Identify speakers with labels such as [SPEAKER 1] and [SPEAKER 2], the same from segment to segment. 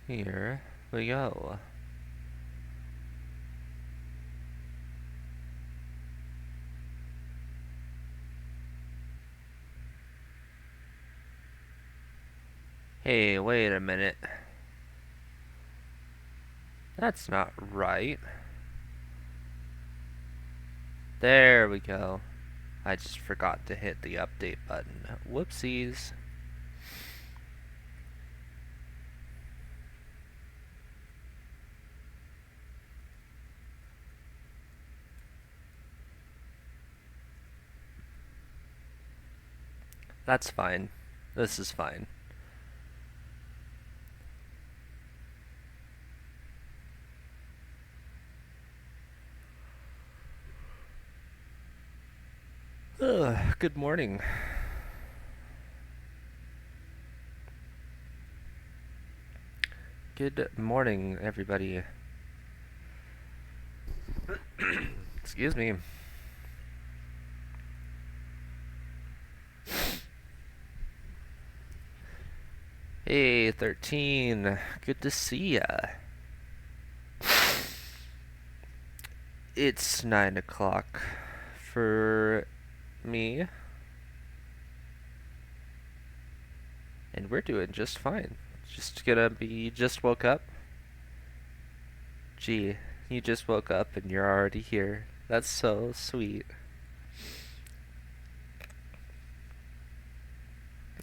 [SPEAKER 1] Here we go. Hey, wait a minute. That's not right. There we go. I just forgot to hit the update button. Whoopsies. That's fine. This is fine. Ugh, good morning. Good morning, everybody. Excuse me. Hey, 13. Good to see ya. It's 9 o'clock for me. And we're doing just fine. Just woke up. Gee, you just woke up and you're already here. That's so sweet.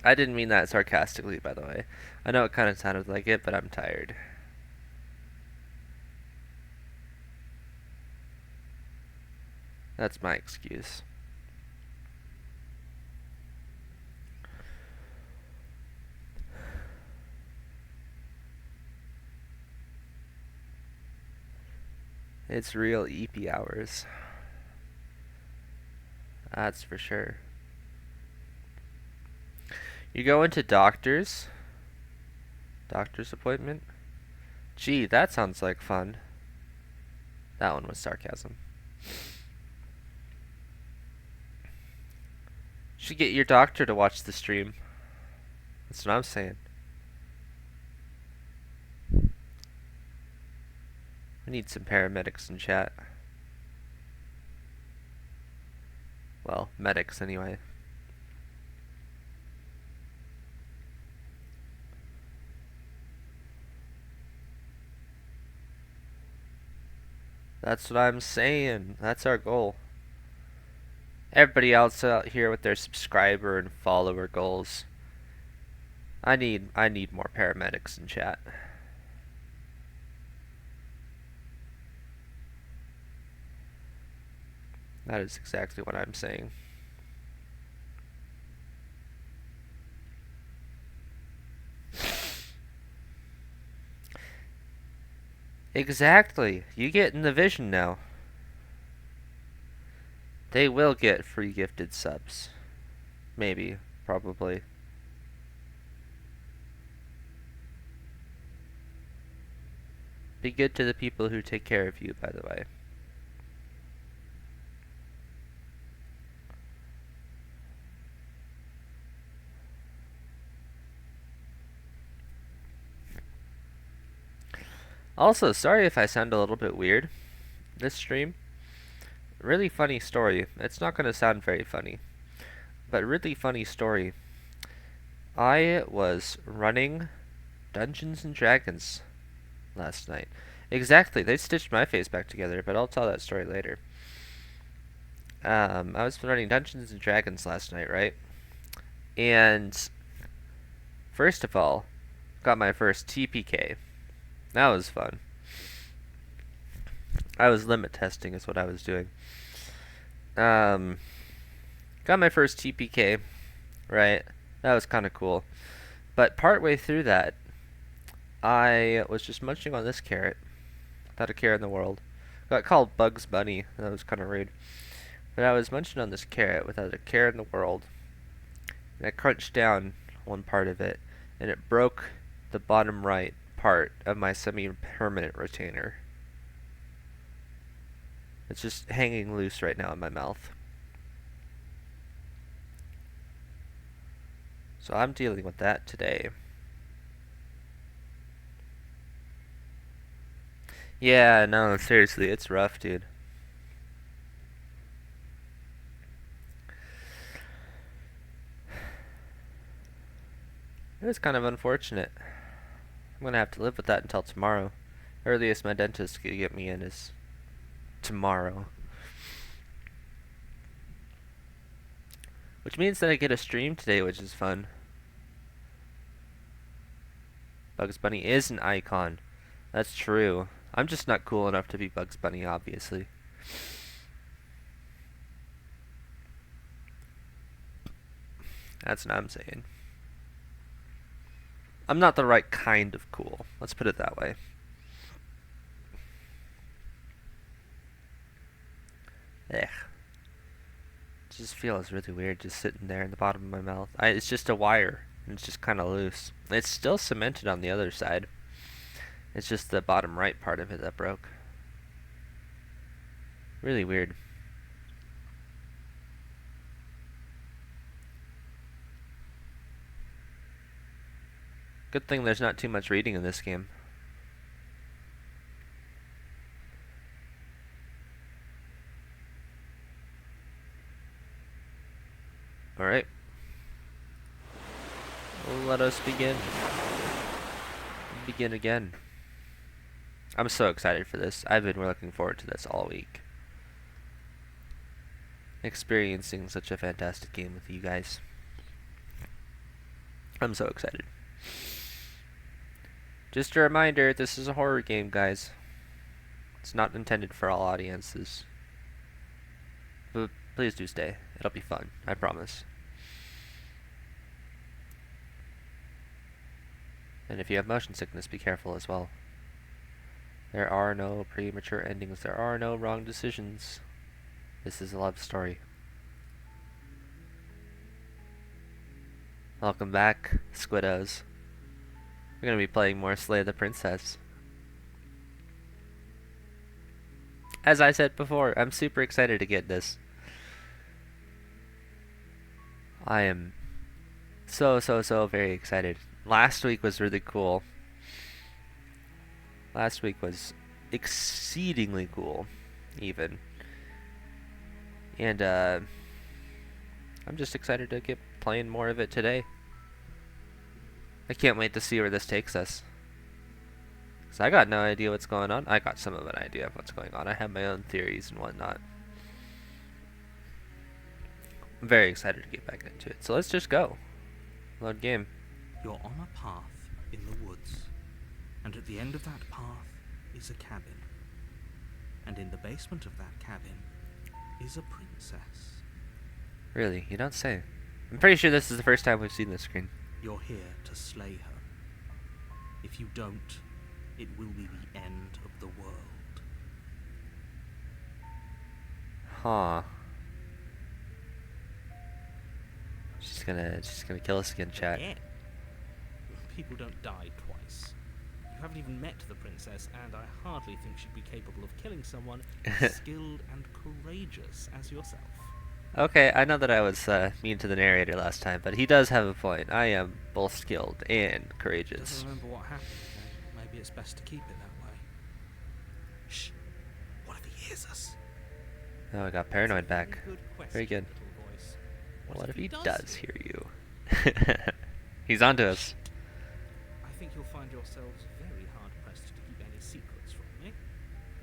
[SPEAKER 1] I didn't mean that sarcastically, by the way. I know it kind of sounded like it, but I'm tired. That's my excuse. It's real EP hours. That's for sure. You go into doctor's appointment? Gee, that sounds like fun. That one was sarcasm. Should get your doctor to watch the stream. That's what I'm saying. We need some paramedics in chat. Well, medics anyway. That's what I'm saying. That's our goal. Everybody else out here with their subscriber and follower goals. I need more paramedics in chat. That is exactly what I'm saying. Exactly. You get in the vision now. They will get free gifted subs. Maybe. Probably. Be good to the people who take care of you, by the way. Also, sorry if I sound a little bit weird. This stream, really funny story. It's not going to sound very funny, but really funny story. I was running Dungeons and Dragons last night. Exactly, they stitched my face back together, but I'll tell that story later. I was running Dungeons and Dragons last night, right? And first of all, got my first TPK. That was fun. I was limit testing is what I was doing. Got my first TPK, right? That was kind of cool. But partway through that, I was just munching on this carrot without a care in the world. Got called Bugs Bunny. That was kind of rude. But I was munching on this carrot without a care in the world. And I crunched down one part of it, and it broke the bottom right part of my semi-permanent retainer. It's just hanging loose right now in my mouth. So I'm dealing with that today. Yeah, no, seriously, it's rough, dude. It was kind of unfortunate. I'm gonna have to live with that until tomorrow. Earliest my dentist could get me in is tomorrow. Which means that I get a stream today, which is fun. Bugs Bunny is an icon. That's true. I'm just not cool enough to be Bugs Bunny, obviously. That's what I'm saying. I'm not the right kind of cool. Let's put it that way. Ugh. It just feels really weird just sitting there in the bottom of my mouth. It's just a wire. And it's just kind of loose. It's still cemented on the other side. It's just the bottom right part of it that broke. Really weird. Good thing there's not too much reading in this game. Alright. Let us begin. Begin again. I'm so excited for this. I've been looking forward to this all week. Experiencing such a fantastic game with you guys. I'm so excited. Just a reminder, this is a horror game, guys. It's not intended for all audiences. But please do stay. It'll be fun. I promise. And if you have motion sickness, be careful as well. There are no premature endings. There are no wrong decisions. This is a love story. Welcome back, Squiddos. We're gonna be playing more Slay the Princess. As I said before, I'm super excited to get this. I am so very excited. Last week was really cool. Last week was exceedingly cool, even. And, I'm just excited to get playing more of it today. I can't wait to see where this takes us. Because I got no idea what's going on. I got some of an idea of what's going on. I have my own theories and whatnot. I'm very excited to get back into it. So let's just go. Load game.
[SPEAKER 2] You're on a path in the woods, and at the end of that path is a cabin. And in the basement of that cabin is a princess.
[SPEAKER 1] Really? You don't say. I'm pretty sure this is the first time we've seen this screen.
[SPEAKER 2] You're here to slay her. If you don't, it will be the end of the world.
[SPEAKER 1] Huh. She's gonna kill us again, chat.
[SPEAKER 2] Again? People don't die twice. You haven't even met the princess, and I hardly think she'd be capable of killing someone as skilled and courageous as yourself.
[SPEAKER 1] Okay, I know that I was mean to the narrator last time, but he does have a point. I am both skilled and courageous.
[SPEAKER 2] Doesn't remember what happened, then maybe it's best to keep it that way. Shh! What if he hears us?
[SPEAKER 1] Oh, I got paranoid back. Very good.
[SPEAKER 2] Little voice.
[SPEAKER 1] What if he does hear you? He's onto us.
[SPEAKER 2] I think you'll find yourselves very hard-pressed to keep any secrets from me.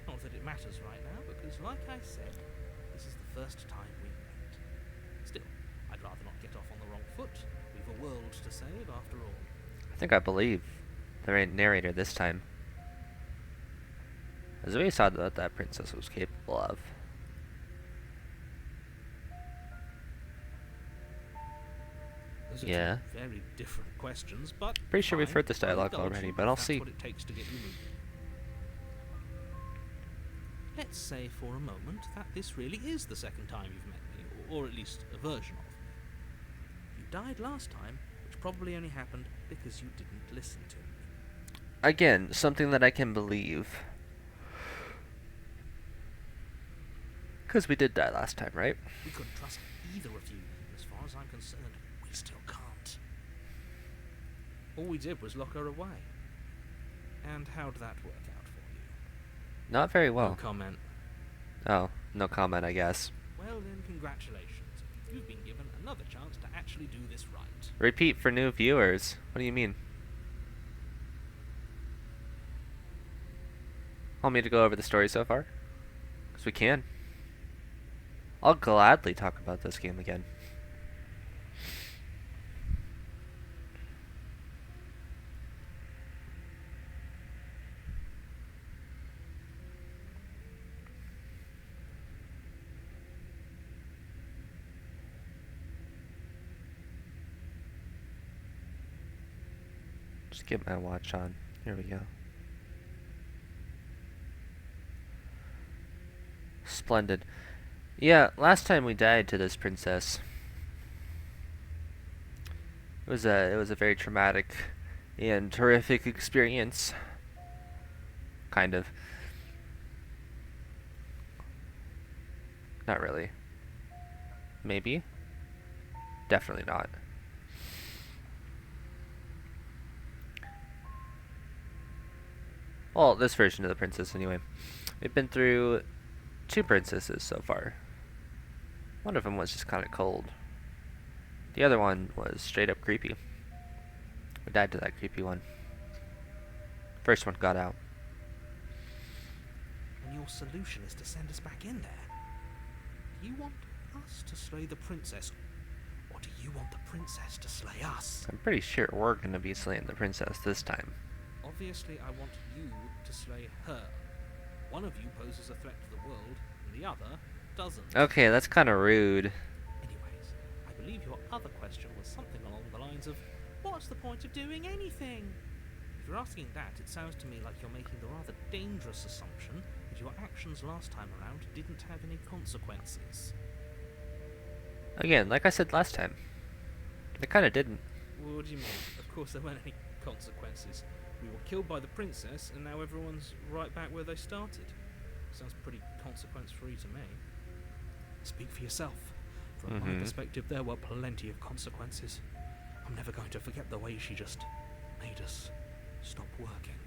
[SPEAKER 2] Not that it matters right now, because like I said, this is the first time we've met. Still, I'd rather not get off on the wrong foot. We've a world to save, after all.
[SPEAKER 1] I think I believe the narrator this time. As we saw what that princess was capable of.
[SPEAKER 2] Those are
[SPEAKER 1] Yeah.
[SPEAKER 2] two very different questions, but
[SPEAKER 1] Pretty sure we've
[SPEAKER 2] fine.
[SPEAKER 1] heard this
[SPEAKER 2] I'll
[SPEAKER 1] dialogue
[SPEAKER 2] indulge
[SPEAKER 1] already,
[SPEAKER 2] you
[SPEAKER 1] but
[SPEAKER 2] if
[SPEAKER 1] I'll
[SPEAKER 2] that's
[SPEAKER 1] see.
[SPEAKER 2] what it takes to get you moving. Let's say for a moment that this really is the second time you've met me, or at least a version of me. You died last time, which probably only happened because you didn't listen to me.
[SPEAKER 1] Again, something that I can believe. Because we did die last time, right?
[SPEAKER 2] We couldn't trust either of you, and as far as I'm concerned, we still can't. All we did was lock her away. And how'd that work out for you?
[SPEAKER 1] Not very
[SPEAKER 2] No
[SPEAKER 1] well.
[SPEAKER 2] comment.
[SPEAKER 1] Oh, no comment, I guess.
[SPEAKER 2] Well then, congratulations. You've been given another chance to actually do this right.
[SPEAKER 1] Repeat for new viewers. What do you mean? Want me to go over the story so far? Because we can. I'll gladly talk about this game again. Just get my watch on. Here we go. Splendid. Yeah, last time we died to this princess, it was a very traumatic and horrific experience. Kind of. Not really. Maybe. Definitely not. Well, this version of the princess anyway. We've been through 2 princesses so far. One of them was just kind of cold. The other one was straight up creepy. We died to that creepy one. First one got out.
[SPEAKER 2] And your solution is to send us back in there. Do you want us to slay the princess, or do you want the princess to slay us?
[SPEAKER 1] I'm pretty sure we're gonna be slaying the princess this time.
[SPEAKER 2] Obviously, I want you to slay her. One of you poses a threat to the world, and the other doesn't.
[SPEAKER 1] Okay, that's kind of rude.
[SPEAKER 2] Anyways, I believe your other question was something along the lines of, what's the point of doing anything? If you're asking that, it sounds to me like you're making the rather dangerous assumption that your actions last time around didn't have any consequences.
[SPEAKER 1] Again, like I said last time, they kind of didn't.
[SPEAKER 2] What do you mean? Of course there weren't any consequences. We were killed by the princess, and now everyone's right back where they started. Sounds pretty consequence-free to me. Speak for yourself. From my perspective, there were plenty of consequences. I'm never going to forget the way she just made us stop working.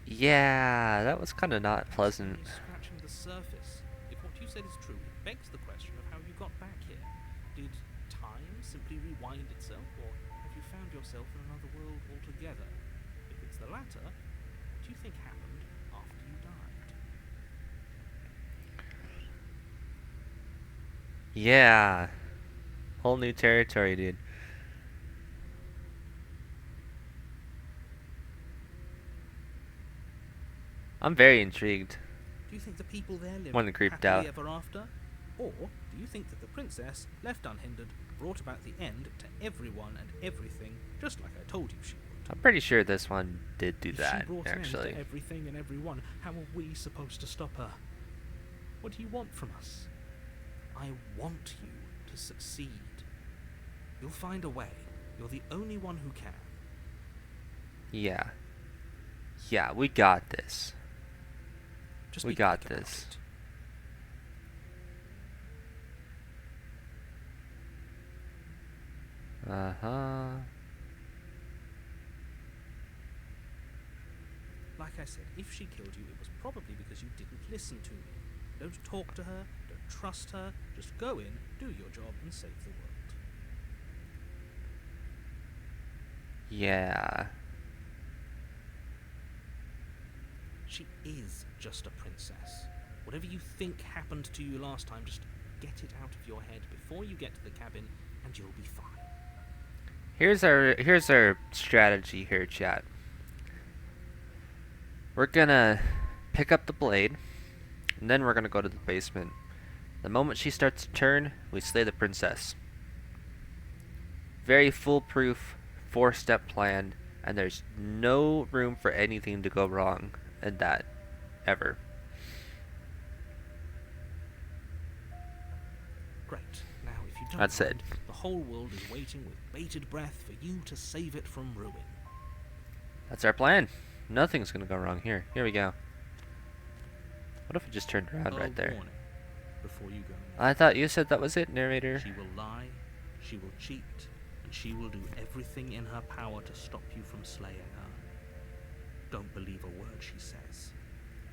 [SPEAKER 1] Yeah, that was kind of not
[SPEAKER 2] It's
[SPEAKER 1] pleasant.
[SPEAKER 2] only scratching the surface. If what you said is true, it begs the question of how you got back here. Did time simply rewind itself, or have you found yourself in another world altogether? If it's the latter, what do you think happened after you died?
[SPEAKER 1] Yeah. Whole new territory, dude. I'm very intrigued.
[SPEAKER 2] Do you think the people there lived
[SPEAKER 1] One creeped
[SPEAKER 2] happily
[SPEAKER 1] out.
[SPEAKER 2] ever after? Or do you think that the princess, left unhindered, brought about the end to everyone and everything, just like I told you she would?
[SPEAKER 1] I'm pretty sure this one did do
[SPEAKER 2] If
[SPEAKER 1] that,
[SPEAKER 2] she brought an end
[SPEAKER 1] actually.
[SPEAKER 2] to everything and everyone, how are we supposed to stop her? What do you want from us? I want you to succeed. You'll find a way. You're the only one who can.
[SPEAKER 1] Yeah. Yeah, we got this.
[SPEAKER 2] Just
[SPEAKER 1] We
[SPEAKER 2] be
[SPEAKER 1] got
[SPEAKER 2] quick about
[SPEAKER 1] this.
[SPEAKER 2] it.
[SPEAKER 1] Uh-huh.
[SPEAKER 2] Like I said, if she killed you, it was probably because you didn't listen to me. Don't talk to her, don't trust her, just go in, do your job, and save the world.
[SPEAKER 1] Yeah.
[SPEAKER 2] She is just a princess. Whatever you think happened to you last time, just get it out of your head before you get to the cabin, and you'll be fine.
[SPEAKER 1] Here's our strategy here, chat. We're gonna pick up the blade, and then we're gonna go to the basement. The moment she starts to turn, we slay the princess. Very foolproof, 4-step plan, and there's no room for anything to go wrong in that, ever.
[SPEAKER 2] Great. Now, if you don't
[SPEAKER 1] That's it.
[SPEAKER 2] mind, the whole world is waiting with bated breath for you to save it from ruin.
[SPEAKER 1] That's our plan. Nothing's gonna go wrong here. Here we go. What if we just turned around right there?
[SPEAKER 2] Warning before you go.
[SPEAKER 1] I thought you said that was it, narrator.
[SPEAKER 2] She will lie, she will cheat, and she will do everything in her power to stop you from slaying her. Don't believe a word she says.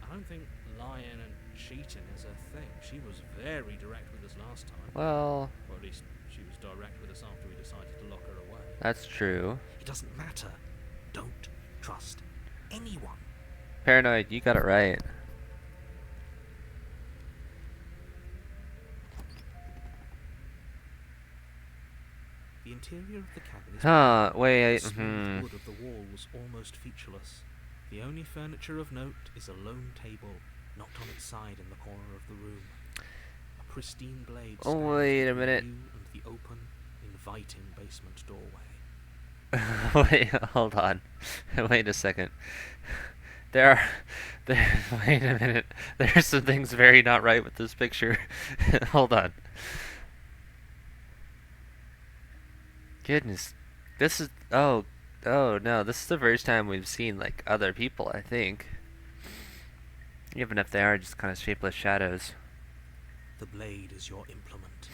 [SPEAKER 2] I don't think lying and cheating is her thing. She was very direct with us last time.
[SPEAKER 1] Well,
[SPEAKER 2] Or at least she was direct with us after we decided to lock her away.
[SPEAKER 1] that's true.
[SPEAKER 2] It doesn't matter. Don't trust anyone.
[SPEAKER 1] Paranoid, you got it right.
[SPEAKER 2] The interior of the cabin is
[SPEAKER 1] Wait.
[SPEAKER 2] the smooth wood of the wall was almost featureless. The only furniture of note is a lone table, knocked on its side in the corner of the room. A pristine blade stands
[SPEAKER 1] Wait a
[SPEAKER 2] between
[SPEAKER 1] minute.
[SPEAKER 2] you and the open, inviting basement doorway.
[SPEAKER 1] Wait, hold on. Wait a second. There are... wait a minute. There's some things very not right with this picture. Hold on. Goodness. This is... Oh no, this is the first time we've seen, like, other people, I think. Even if they are just kind of shapeless shadows.
[SPEAKER 2] The blade is your implement.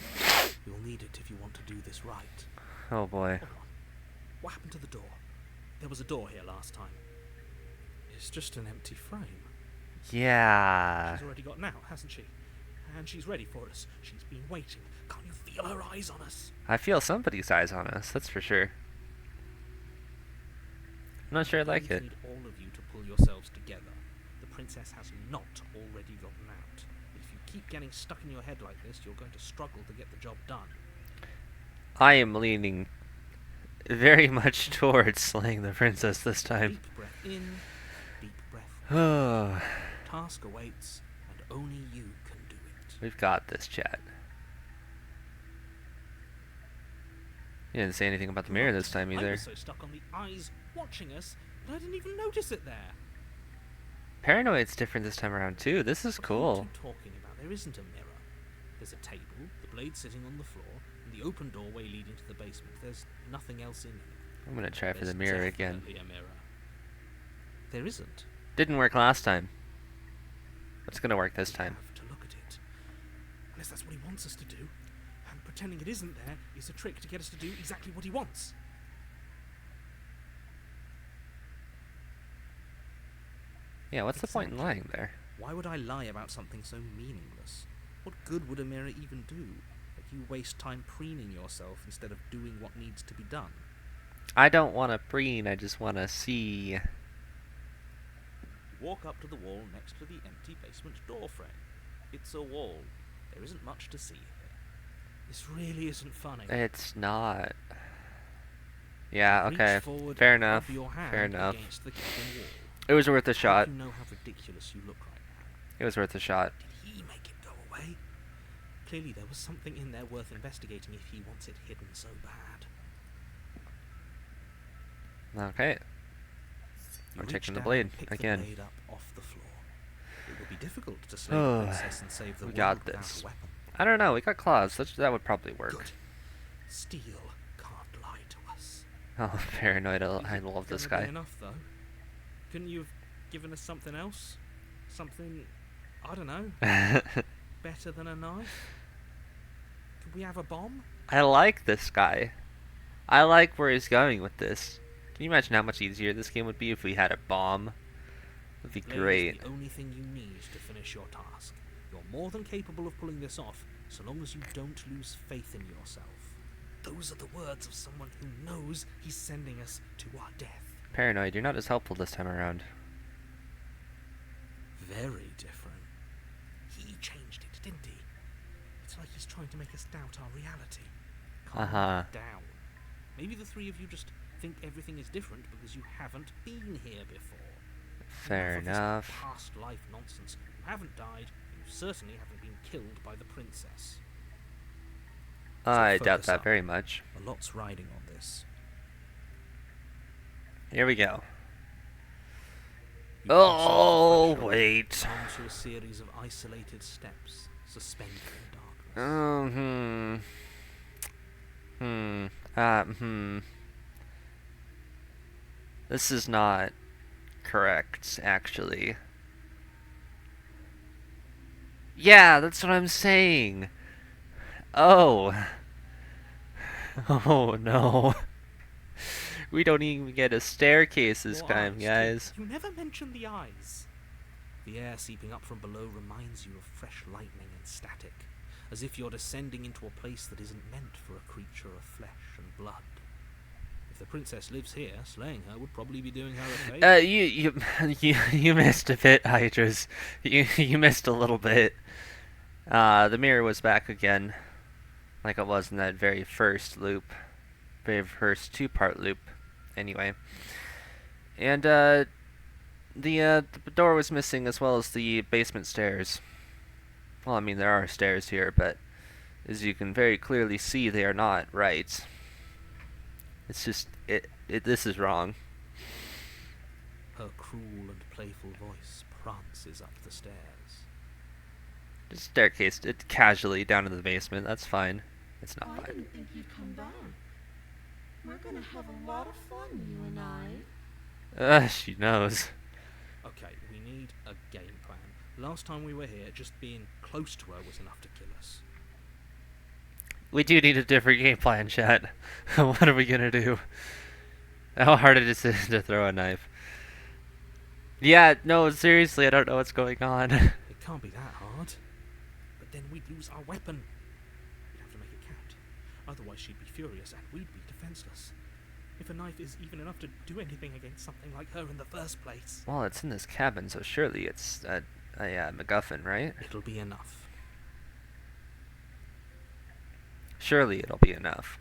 [SPEAKER 2] You'll need it if you want to do this right.
[SPEAKER 1] Oh boy.
[SPEAKER 2] Hold on. What happened to the door? There was a door here last time. It's just an empty frame.
[SPEAKER 1] Yeah.
[SPEAKER 2] She's already gotten out, hasn't she? And she's ready for us. She's been waiting. Can't you feel her eyes on us?
[SPEAKER 1] I feel somebody's eyes on us, that's for sure. I'm not sure I like it.
[SPEAKER 2] need all of you to pull yourselves together. The princess has not already gotten out. If you keep getting stuck in your head like this, you're going to struggle to get the job done.
[SPEAKER 1] I am leaning very much towards slaying the princess this time.
[SPEAKER 2] Deep breath in, deep breath out.
[SPEAKER 1] Oh,
[SPEAKER 2] Task awaits, and only you can do it.
[SPEAKER 1] we've got this, chat. You didn't say anything about the mirror this time
[SPEAKER 2] I
[SPEAKER 1] either.
[SPEAKER 2] was so stuck on the eyes watching us that I didn't even notice it there.
[SPEAKER 1] Paranoid's different this time around too. This is
[SPEAKER 2] What
[SPEAKER 1] cool.
[SPEAKER 2] are you two talking about? There isn't a mirror. There's a table, the blade sitting on the floor, and the open doorway leading to the basement. There's nothing else in here.
[SPEAKER 1] I'm gonna try for the
[SPEAKER 2] There's
[SPEAKER 1] mirror again.
[SPEAKER 2] definitely a mirror. There isn't.
[SPEAKER 1] Didn't work last time. It's gonna work this
[SPEAKER 2] We
[SPEAKER 1] time.
[SPEAKER 2] have to look at it. Unless that's what he wants us to do. And pretending it isn't there is a trick to get us to do exactly what he wants.
[SPEAKER 1] Yeah, what's the point in
[SPEAKER 2] Exactly.
[SPEAKER 1] lying there?
[SPEAKER 2] Why would I lie about something so meaningless? What good would a mirror even do? Like you waste time preening yourself instead of doing what needs to be done.
[SPEAKER 1] I don't want to preen, I just want to see.
[SPEAKER 2] You walk up to the wall next to the empty basement door frame. It's a wall. There isn't much to see here. This really isn't funny.
[SPEAKER 1] It's not. Yeah,
[SPEAKER 2] Reach
[SPEAKER 1] okay.
[SPEAKER 2] forward
[SPEAKER 1] Fair
[SPEAKER 2] and rub
[SPEAKER 1] enough.
[SPEAKER 2] your hand
[SPEAKER 1] Fair enough.
[SPEAKER 2] against the cabin wall.
[SPEAKER 1] It was worth a
[SPEAKER 2] Hope
[SPEAKER 1] shot.
[SPEAKER 2] You know how ridiculous you look right now.
[SPEAKER 1] It was worth a shot.
[SPEAKER 2] Did he make it go away? Clearly there was something in there worth investigating if he wants it hidden so bad.
[SPEAKER 1] Okay.
[SPEAKER 2] You
[SPEAKER 1] I'm
[SPEAKER 2] reach
[SPEAKER 1] taking the
[SPEAKER 2] down
[SPEAKER 1] blade
[SPEAKER 2] and pick
[SPEAKER 1] again.
[SPEAKER 2] The blade up off the floor. It will be difficult to slay the princess and save the
[SPEAKER 1] We
[SPEAKER 2] world
[SPEAKER 1] got
[SPEAKER 2] without
[SPEAKER 1] this.
[SPEAKER 2] a weapon.
[SPEAKER 1] I don't know, we got claws. That would probably work.
[SPEAKER 2] Good. Steel can't lie to us.
[SPEAKER 1] Oh, paranoid. I
[SPEAKER 2] Isn't
[SPEAKER 1] love this
[SPEAKER 2] gonna be
[SPEAKER 1] guy.
[SPEAKER 2] enough though. Couldn't you have given us something else? Something, I don't know, better than a knife? Could we have a bomb?
[SPEAKER 1] I like this guy. I like where he's going with this. Can you imagine how much easier this game would be if we had a bomb? Would be
[SPEAKER 2] Blade
[SPEAKER 1] great.
[SPEAKER 2] is the only thing you need to finish your task. You're more than capable of pulling this off, so long as you don't lose faith in yourself. Those are the words of someone who knows he's sending us to our death.
[SPEAKER 1] Paranoid, you're not as helpful this time around.
[SPEAKER 2] Very different. He changed it, didn't he? It's like he's trying to make us doubt our reality. Calm down. Maybe the three of you just think everything is different because you haven't been here before.
[SPEAKER 1] Fair
[SPEAKER 2] Enough of this
[SPEAKER 1] enough.
[SPEAKER 2] past life nonsense. You haven't died, and you certainly haven't been killed by the princess.
[SPEAKER 1] I doubt
[SPEAKER 2] focus
[SPEAKER 1] that
[SPEAKER 2] up.
[SPEAKER 1] very much.
[SPEAKER 2] A lot's riding on this.
[SPEAKER 1] Here we go.
[SPEAKER 2] You cross over the
[SPEAKER 1] Oh,
[SPEAKER 2] threshold
[SPEAKER 1] wait.
[SPEAKER 2] onto a series of isolated steps, suspended in darkness.
[SPEAKER 1] This is not correct, actually. Yeah, that's what I'm saying. Oh. Oh, no. We don't even get a staircase this
[SPEAKER 2] Your
[SPEAKER 1] time,
[SPEAKER 2] eyes, too.
[SPEAKER 1] guys.
[SPEAKER 2] You never mention the eyes. The air seeping up from below reminds you of fresh lightning and static, as if you're descending into a place that isn't meant for a creature of flesh and blood. If the princess lives here, slaying her would probably be doing her a favor.
[SPEAKER 1] You missed a bit, Hydras. You missed a little bit. The mirror was back again, like it was in that very first loop, very first two-part loop. Anyway, and the door was missing as well as the basement stairs. Well, I mean there are stairs here, but as you can very clearly see, they are not right. It's just this is wrong.
[SPEAKER 2] Her cruel and playful voice prances up the stairs.
[SPEAKER 1] Just staircase it casually down to the basement. That's fine. It's not
[SPEAKER 3] I
[SPEAKER 1] fine.
[SPEAKER 3] didn't think you'd come back. We're gonna have a lot of fun, you and I.
[SPEAKER 1] She knows.
[SPEAKER 2] Okay, we need a game plan. Last time we were here, just being close to her was enough to kill us.
[SPEAKER 1] We do need a different game plan, chat. What are we gonna do? How hard it is to throw a knife. Yeah, no, seriously, I don't know what's going on.
[SPEAKER 2] It can't be that hard. But then we'd lose our weapon. We'd have to make it count. Otherwise she'd be furious and we'd be defenseless. If a knife is even enough to do anything against something like her in the first place.
[SPEAKER 1] Well, it's in this cabin, so surely it's a MacGuffin, right?
[SPEAKER 2] It'll be enough.
[SPEAKER 1] Surely it'll be enough.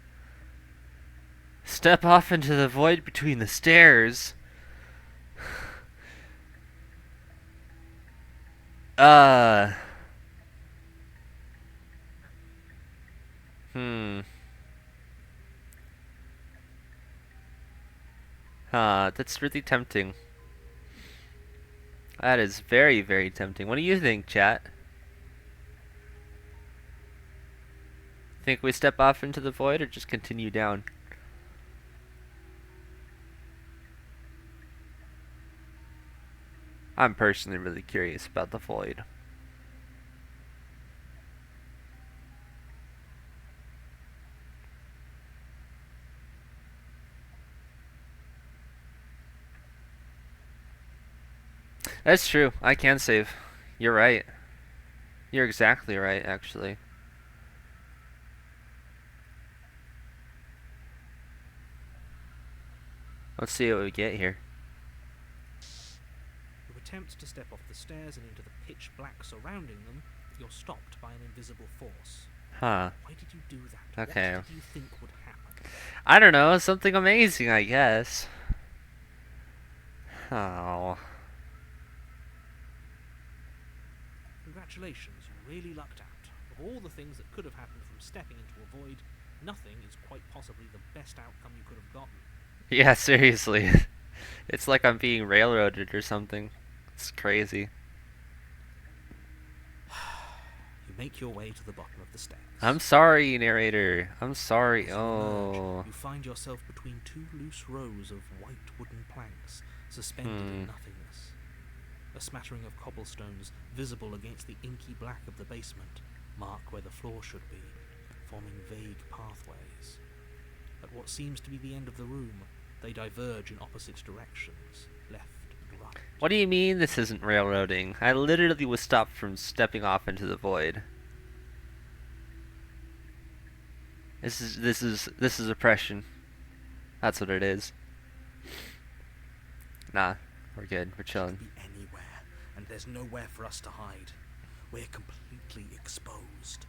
[SPEAKER 1] Step off into the void between the stairs. That's really tempting. That is very, very tempting. What do you think, chat? Think we step off into the void or just continue down? I'm personally really curious about the void. That's true. I can save. You're right. You're exactly right, actually. Let's see what we get here.
[SPEAKER 2] You attempt to step off the stairs and into the pitch black surrounding them, but you're stopped by an invisible force.
[SPEAKER 1] Huh.
[SPEAKER 2] Why did you do that?
[SPEAKER 1] Okay.
[SPEAKER 2] What did you think would happen?
[SPEAKER 1] I don't know. Something amazing, I guess. Oh.
[SPEAKER 2] Congratulations, you really lucked out. Of all the things that could have happened from stepping into a void, nothing is quite possibly the best outcome you could have gotten.
[SPEAKER 1] Yeah, seriously. It's like I'm being railroaded or something. It's crazy.
[SPEAKER 2] You make your way to the bottom of the stairs.
[SPEAKER 1] I'm sorry, narrator. I'm sorry.
[SPEAKER 2] As you
[SPEAKER 1] Oh.
[SPEAKER 2] emerge, you find yourself between two loose rows of white wooden planks, suspended in nothingness. A smattering of cobblestones, visible against the inky black of the basement, mark where the floor should be, forming vague pathways. At what seems to be the end of the room, they diverge in opposite directions, left and right.
[SPEAKER 1] What do you mean this isn't railroading? I literally was stopped from stepping off into the void. This is oppression. That's what it is. Nah, we're good. We're chilling.
[SPEAKER 2] Be anywhere, and there's nowhere for us to hide. We're completely exposed.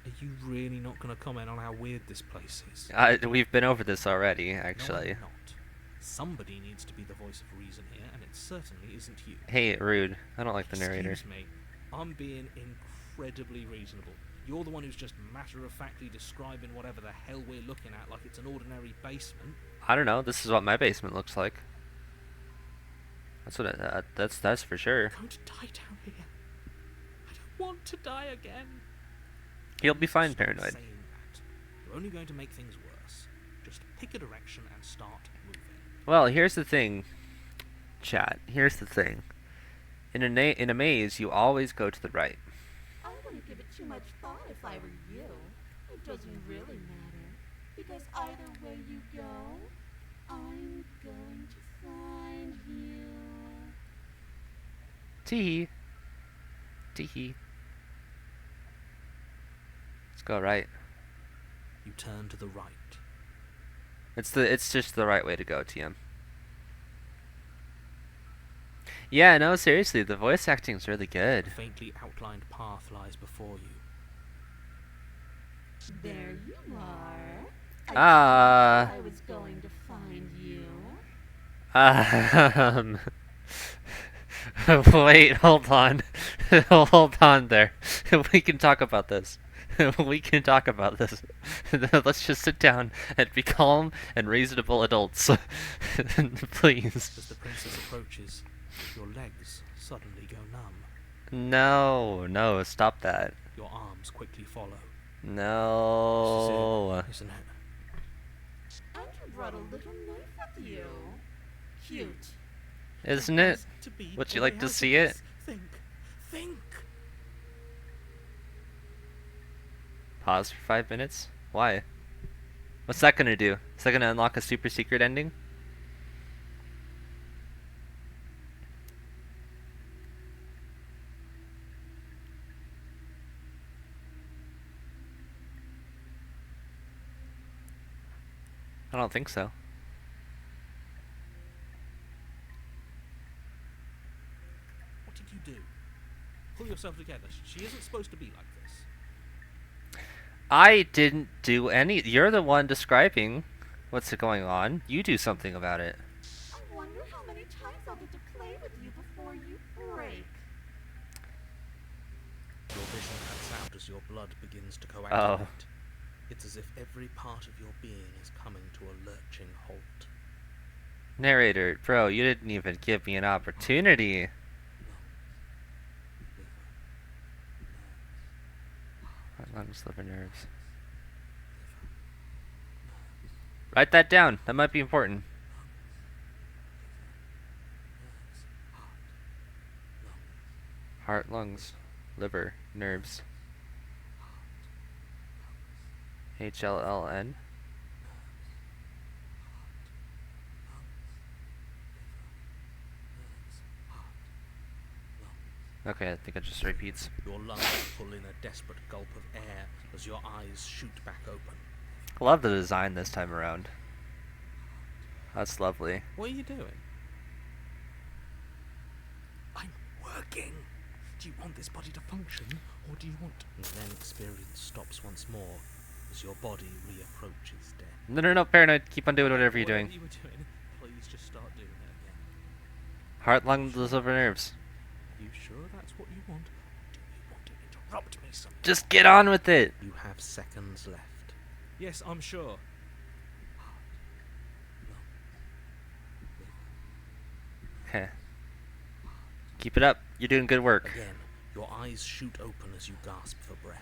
[SPEAKER 2] Are you really not going to comment on how weird this place is?
[SPEAKER 1] We've been over this already, actually.
[SPEAKER 2] No, I'm not. Somebody needs to be the voice of reason here, and it certainly isn't you.
[SPEAKER 1] Hey, rude. I don't like the narrator.
[SPEAKER 2] Excuse me. I'm being incredibly reasonable. You're the one who's just matter-of-factly describing whatever the hell we're looking at like it's an ordinary basement.
[SPEAKER 1] I don't know. This is what my basement looks like. That's what. That's for sure.
[SPEAKER 2] I'm going to die down here. I don't want to die again.
[SPEAKER 1] He'll be fine,
[SPEAKER 2] Stop
[SPEAKER 1] paranoid.
[SPEAKER 2] saying that. You're only going to make things worse. Just pick a direction and start moving.
[SPEAKER 1] Well, here's the thing, chat. Here's the thing. In a maze, you always go to the right.
[SPEAKER 3] I wouldn't give it too much thought if I were you. It doesn't really matter. Because either way you go, I'm going to find you.
[SPEAKER 1] Tee-hee. Tee-hee. Let's go right.
[SPEAKER 2] You turn to the right.
[SPEAKER 1] It's just the right way to go, TM. Yeah, no, seriously, the voice acting's really
[SPEAKER 2] A
[SPEAKER 1] good.
[SPEAKER 2] faintly outlined path lies before you.
[SPEAKER 3] There you are. I
[SPEAKER 1] Ah.
[SPEAKER 3] told you I was going to find you.
[SPEAKER 1] Um. Wait, hold on. Hold on there. We can talk about this. We can talk about this. Let's just sit down and be calm and reasonable adults. Please.
[SPEAKER 2] As the princess approaches, your legs suddenly go numb.
[SPEAKER 1] No, stop that.
[SPEAKER 2] Your arms quickly follow.
[SPEAKER 1] No.
[SPEAKER 2] This is it, isn't it?
[SPEAKER 3] And you brought a little knife with you. Cute.
[SPEAKER 1] Isn't it?
[SPEAKER 2] Has to be
[SPEAKER 1] Would you
[SPEAKER 2] a way
[SPEAKER 1] like to
[SPEAKER 2] out of
[SPEAKER 1] see it?
[SPEAKER 2] this. Think.
[SPEAKER 1] Pause for 5 minutes? Why? What's that gonna do? Is that gonna unlock a super secret ending? I don't think so.
[SPEAKER 2] What did you do? Pull yourself together. She isn't supposed to be like this.
[SPEAKER 1] I didn't do any. You're the one describing what's going on. You do something about it.
[SPEAKER 3] I wonder how many times I'll get to play with you before you break.
[SPEAKER 2] Your vision cuts out as your blood begins to coagulate.
[SPEAKER 1] Oh.
[SPEAKER 2] It's as if every part of your being is coming to a lurching halt.
[SPEAKER 1] Narrator, bro, you didn't even give me an opportunity. Heart, lungs, liver, nerves. Write that down. That might be important. Heart, lungs, liver, nerves. HLLN. Okay, I think it just repeats.
[SPEAKER 2] Your lungs pull in a desperate gulp of air as your eyes shoot back open.
[SPEAKER 1] Love the design this time around. That's lovely.
[SPEAKER 2] What are you doing? I'm working. Do you want this body to function, or do you want... And then experience stops once more as your body reapproaches death.
[SPEAKER 1] No, paranoid. Keep on doing whatever you're doing.
[SPEAKER 2] You were doing, please just start doing it again.
[SPEAKER 1] Heart, lungs, liver, nerves.
[SPEAKER 2] Are you sure that's what you want? Do you want to interrupt me sometime?
[SPEAKER 1] Just get on with it.
[SPEAKER 2] You have seconds left. Yes, I'm sure.
[SPEAKER 1] Okay. Keep it up. You're doing good work.
[SPEAKER 2] Again, your eyes shoot open as you gasp for breath.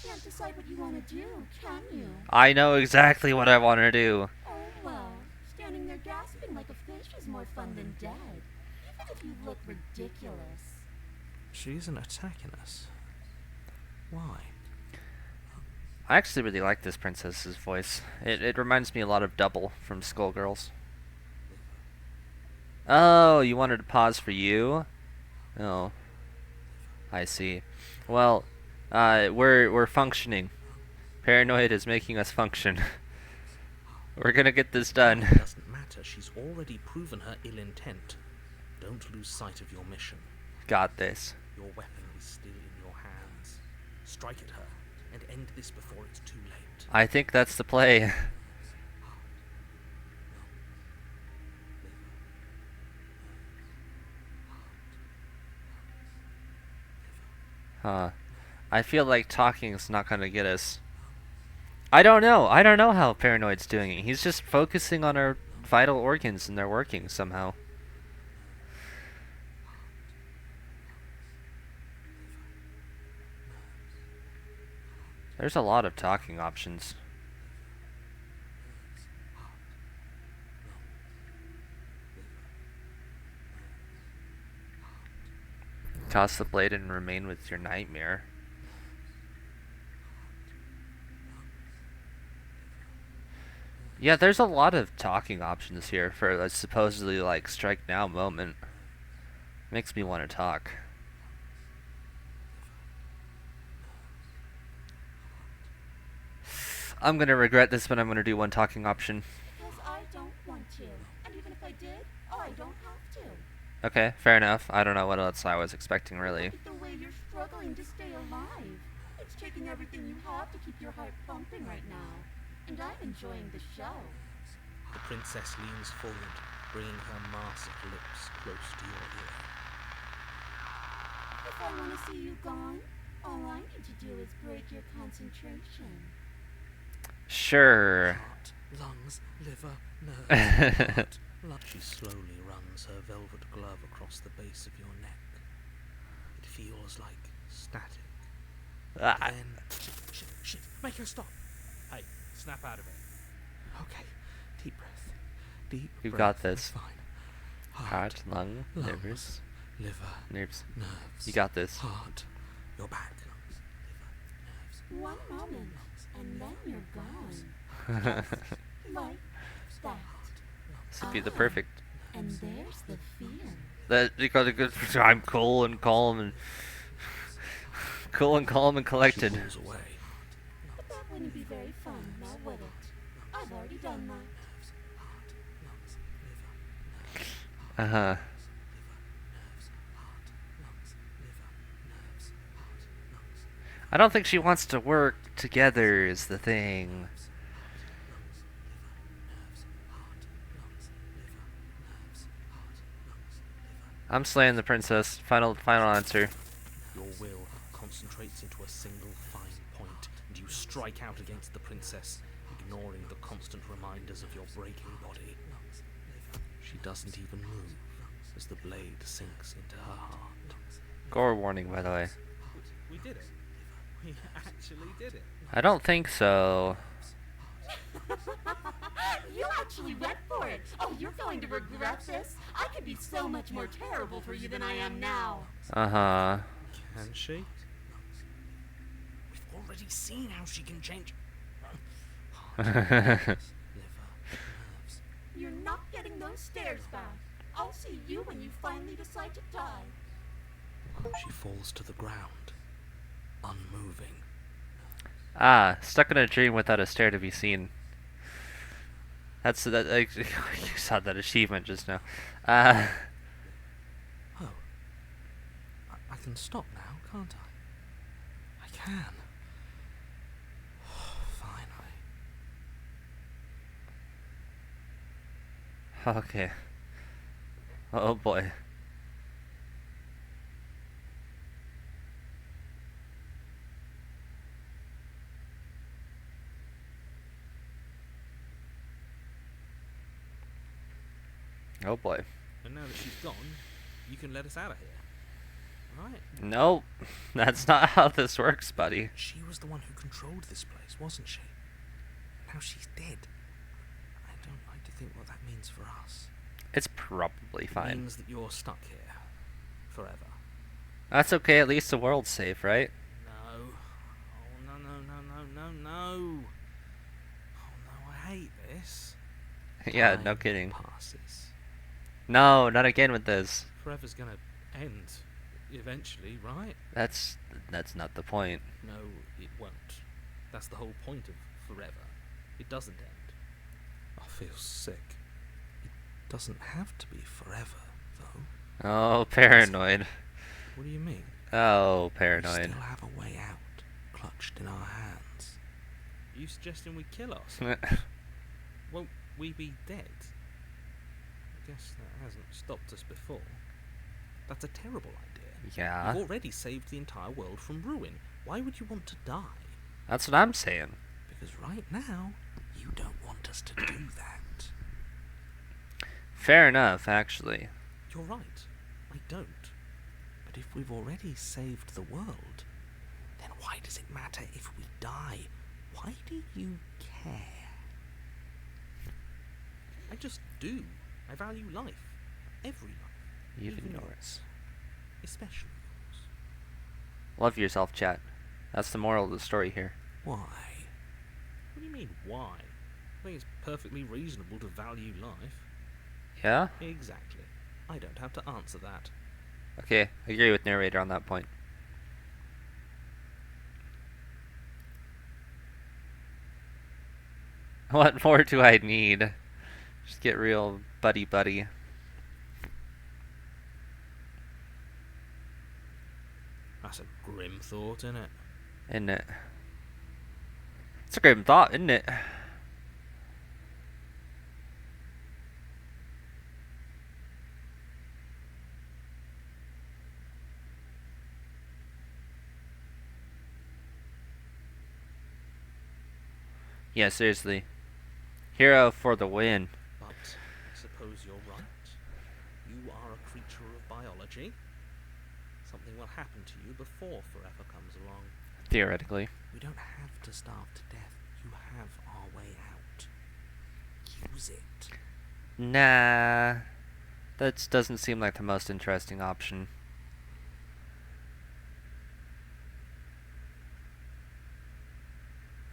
[SPEAKER 3] Can't decide what you want to do, can you?
[SPEAKER 1] I know exactly what I want to do.
[SPEAKER 3] Oh well, standing there gasping like a fish is more fun than dead. Even if you look ridiculous.
[SPEAKER 2] She isn't attacking us. Why?
[SPEAKER 1] I actually really like this princess's voice. It reminds me a lot of Double from Skullgirls. Oh, you wanted to pause for you? Oh, I see. Well, we're functioning. Paranoid is making us function. We're gonna get this done.
[SPEAKER 2] It doesn't matter. She's already proven her ill intent. Don't lose sight of your mission.
[SPEAKER 1] Got this.
[SPEAKER 2] Your weapon is still in your hands. Strike at her and end this before it's too late.
[SPEAKER 1] I think that's the play. Huh. I feel like talking's not gonna get us. I don't know. I don't know how Paranoid's doing it. He's just focusing on our vital organs and they're working somehow. There's a lot of talking options. Toss the blade and remain with your nightmare. Yeah, there's a lot of talking options here for a supposedly like strike now moment. Makes me want to talk. I'm gonna regret this, but I'm gonna do one talking option.
[SPEAKER 3] Because I don't want to. And even if I did, I don't have to.
[SPEAKER 1] Okay, fair enough. I don't know what else I was expecting, really.
[SPEAKER 3] Look at the way you're struggling to stay alive. It's taking everything you have to keep your heart pumping right now. And I'm enjoying the show.
[SPEAKER 2] The princess leans forward, bringing her masked lips close to your ear.
[SPEAKER 3] If I want to see you gone, all I need to do is break your concentration.
[SPEAKER 1] Sure.
[SPEAKER 2] Heart, lungs, liver, nerves, heart, lungs. She slowly runs her velvet glove across the base of your neck. It feels like static.
[SPEAKER 1] Ah,
[SPEAKER 2] Then, shit, make her stop. Hey, snap out of it. Okay, deep breath.
[SPEAKER 1] You've
[SPEAKER 2] breath.
[SPEAKER 1] got this.
[SPEAKER 2] Fine.
[SPEAKER 1] heart, lung,
[SPEAKER 2] lungs,
[SPEAKER 1] livers,
[SPEAKER 2] liver,
[SPEAKER 1] nerves.
[SPEAKER 2] nerves.
[SPEAKER 1] You got this.
[SPEAKER 2] Heart, your back, lungs, liver, nerves.
[SPEAKER 3] One moment, and then you're gone. Like that.
[SPEAKER 1] This would be the perfect.
[SPEAKER 3] And there's the fear.
[SPEAKER 1] That you got a good. I'm cool and calm and collected.
[SPEAKER 2] She pulls away.
[SPEAKER 3] But that wouldn't be very fun, now would it? I've already done that.
[SPEAKER 1] Uh huh. I don't think she wants to work together. Is the thing. I'm slaying the princess. Final answer.
[SPEAKER 2] Your will concentrates into a single fine point, and you strike out against the princess, ignoring the constant reminders of your breaking body. She doesn't even move as the blade sinks into her heart.
[SPEAKER 1] Gore warning, by the way.
[SPEAKER 2] We did it. We actually did it.
[SPEAKER 1] I don't think so.
[SPEAKER 3] You actually went for it. Oh, you're going to regret this. I could be so much more terrible for you than I am now.
[SPEAKER 1] Uh
[SPEAKER 2] Can she? We've already seen how she can change. Heart,
[SPEAKER 1] huh.
[SPEAKER 2] liver, nerves.
[SPEAKER 3] You're not getting those stairs back. I'll see you when you finally decide to die.
[SPEAKER 2] She falls to the ground, unmoving.
[SPEAKER 1] Ah, stuck in a dream without a stair to be seen. That's that. You saw that achievement just now.
[SPEAKER 2] Oh. I can stop now, can't I? I can. Finally.
[SPEAKER 1] Okay. Oh boy. Oh boy.
[SPEAKER 2] And now that she's gone, you can let us out of here. Right?
[SPEAKER 1] Nope. That's not how this works, buddy.
[SPEAKER 2] She was the one who controlled this place, wasn't she? Now she's dead. I don't like to think what that means for us.
[SPEAKER 1] It's probably
[SPEAKER 2] It
[SPEAKER 1] fine.
[SPEAKER 2] means that you're stuck here. Forever.
[SPEAKER 1] That's okay, at least the world's safe, right?
[SPEAKER 2] No. Oh, no. Oh, no, I hate this.
[SPEAKER 1] Yeah, no
[SPEAKER 2] Time
[SPEAKER 1] kidding.
[SPEAKER 2] passes.
[SPEAKER 1] No, not again with this.
[SPEAKER 2] Forever's gonna end. Eventually, right?
[SPEAKER 1] That's not the point.
[SPEAKER 2] No, it won't. That's the whole point of forever. It doesn't end. I feel sick. It doesn't have to be forever, though.
[SPEAKER 1] Oh, paranoid.
[SPEAKER 2] What do you mean?
[SPEAKER 1] Oh,
[SPEAKER 2] We
[SPEAKER 1] paranoid.
[SPEAKER 2] still have a way out, clutched in our hands. Are you suggesting we kill us? Won't we be dead? I guess that hasn't stopped us before. That's a terrible idea.
[SPEAKER 1] Yeah,
[SPEAKER 2] You've already saved the entire world from ruin. Why would you want to die?
[SPEAKER 1] that's what I'm saying.
[SPEAKER 2] Because right now, you don't want us to do that.
[SPEAKER 1] Fair enough, actually.
[SPEAKER 2] You're right. I don't. But if we've already saved the world, then why does it matter if we die? Why do you care? I just do. I value life. Every life.
[SPEAKER 1] Even
[SPEAKER 2] yours.
[SPEAKER 1] yours.
[SPEAKER 2] Especially yours.
[SPEAKER 1] Love yourself, chat. That's the moral of the story here.
[SPEAKER 2] Why? What do you mean, why? I think it's perfectly reasonable to value life.
[SPEAKER 1] Yeah?
[SPEAKER 2] Exactly. I don't have to answer that.
[SPEAKER 1] Okay, I agree with narrator on that point. What more do I need? Just get real buddy.
[SPEAKER 2] That's a grim thought, isn't it?
[SPEAKER 1] Isn't it? It's a grim thought, isn't it? Yeah, seriously. Hero for the win.
[SPEAKER 2] But I suppose you're right. You are a creature of biology. Something will happen to you before forever comes along.
[SPEAKER 1] Theoretically.
[SPEAKER 2] We don't have to starve to death. You have our way out. Use it.
[SPEAKER 1] Nah. That doesn't seem like the most interesting option.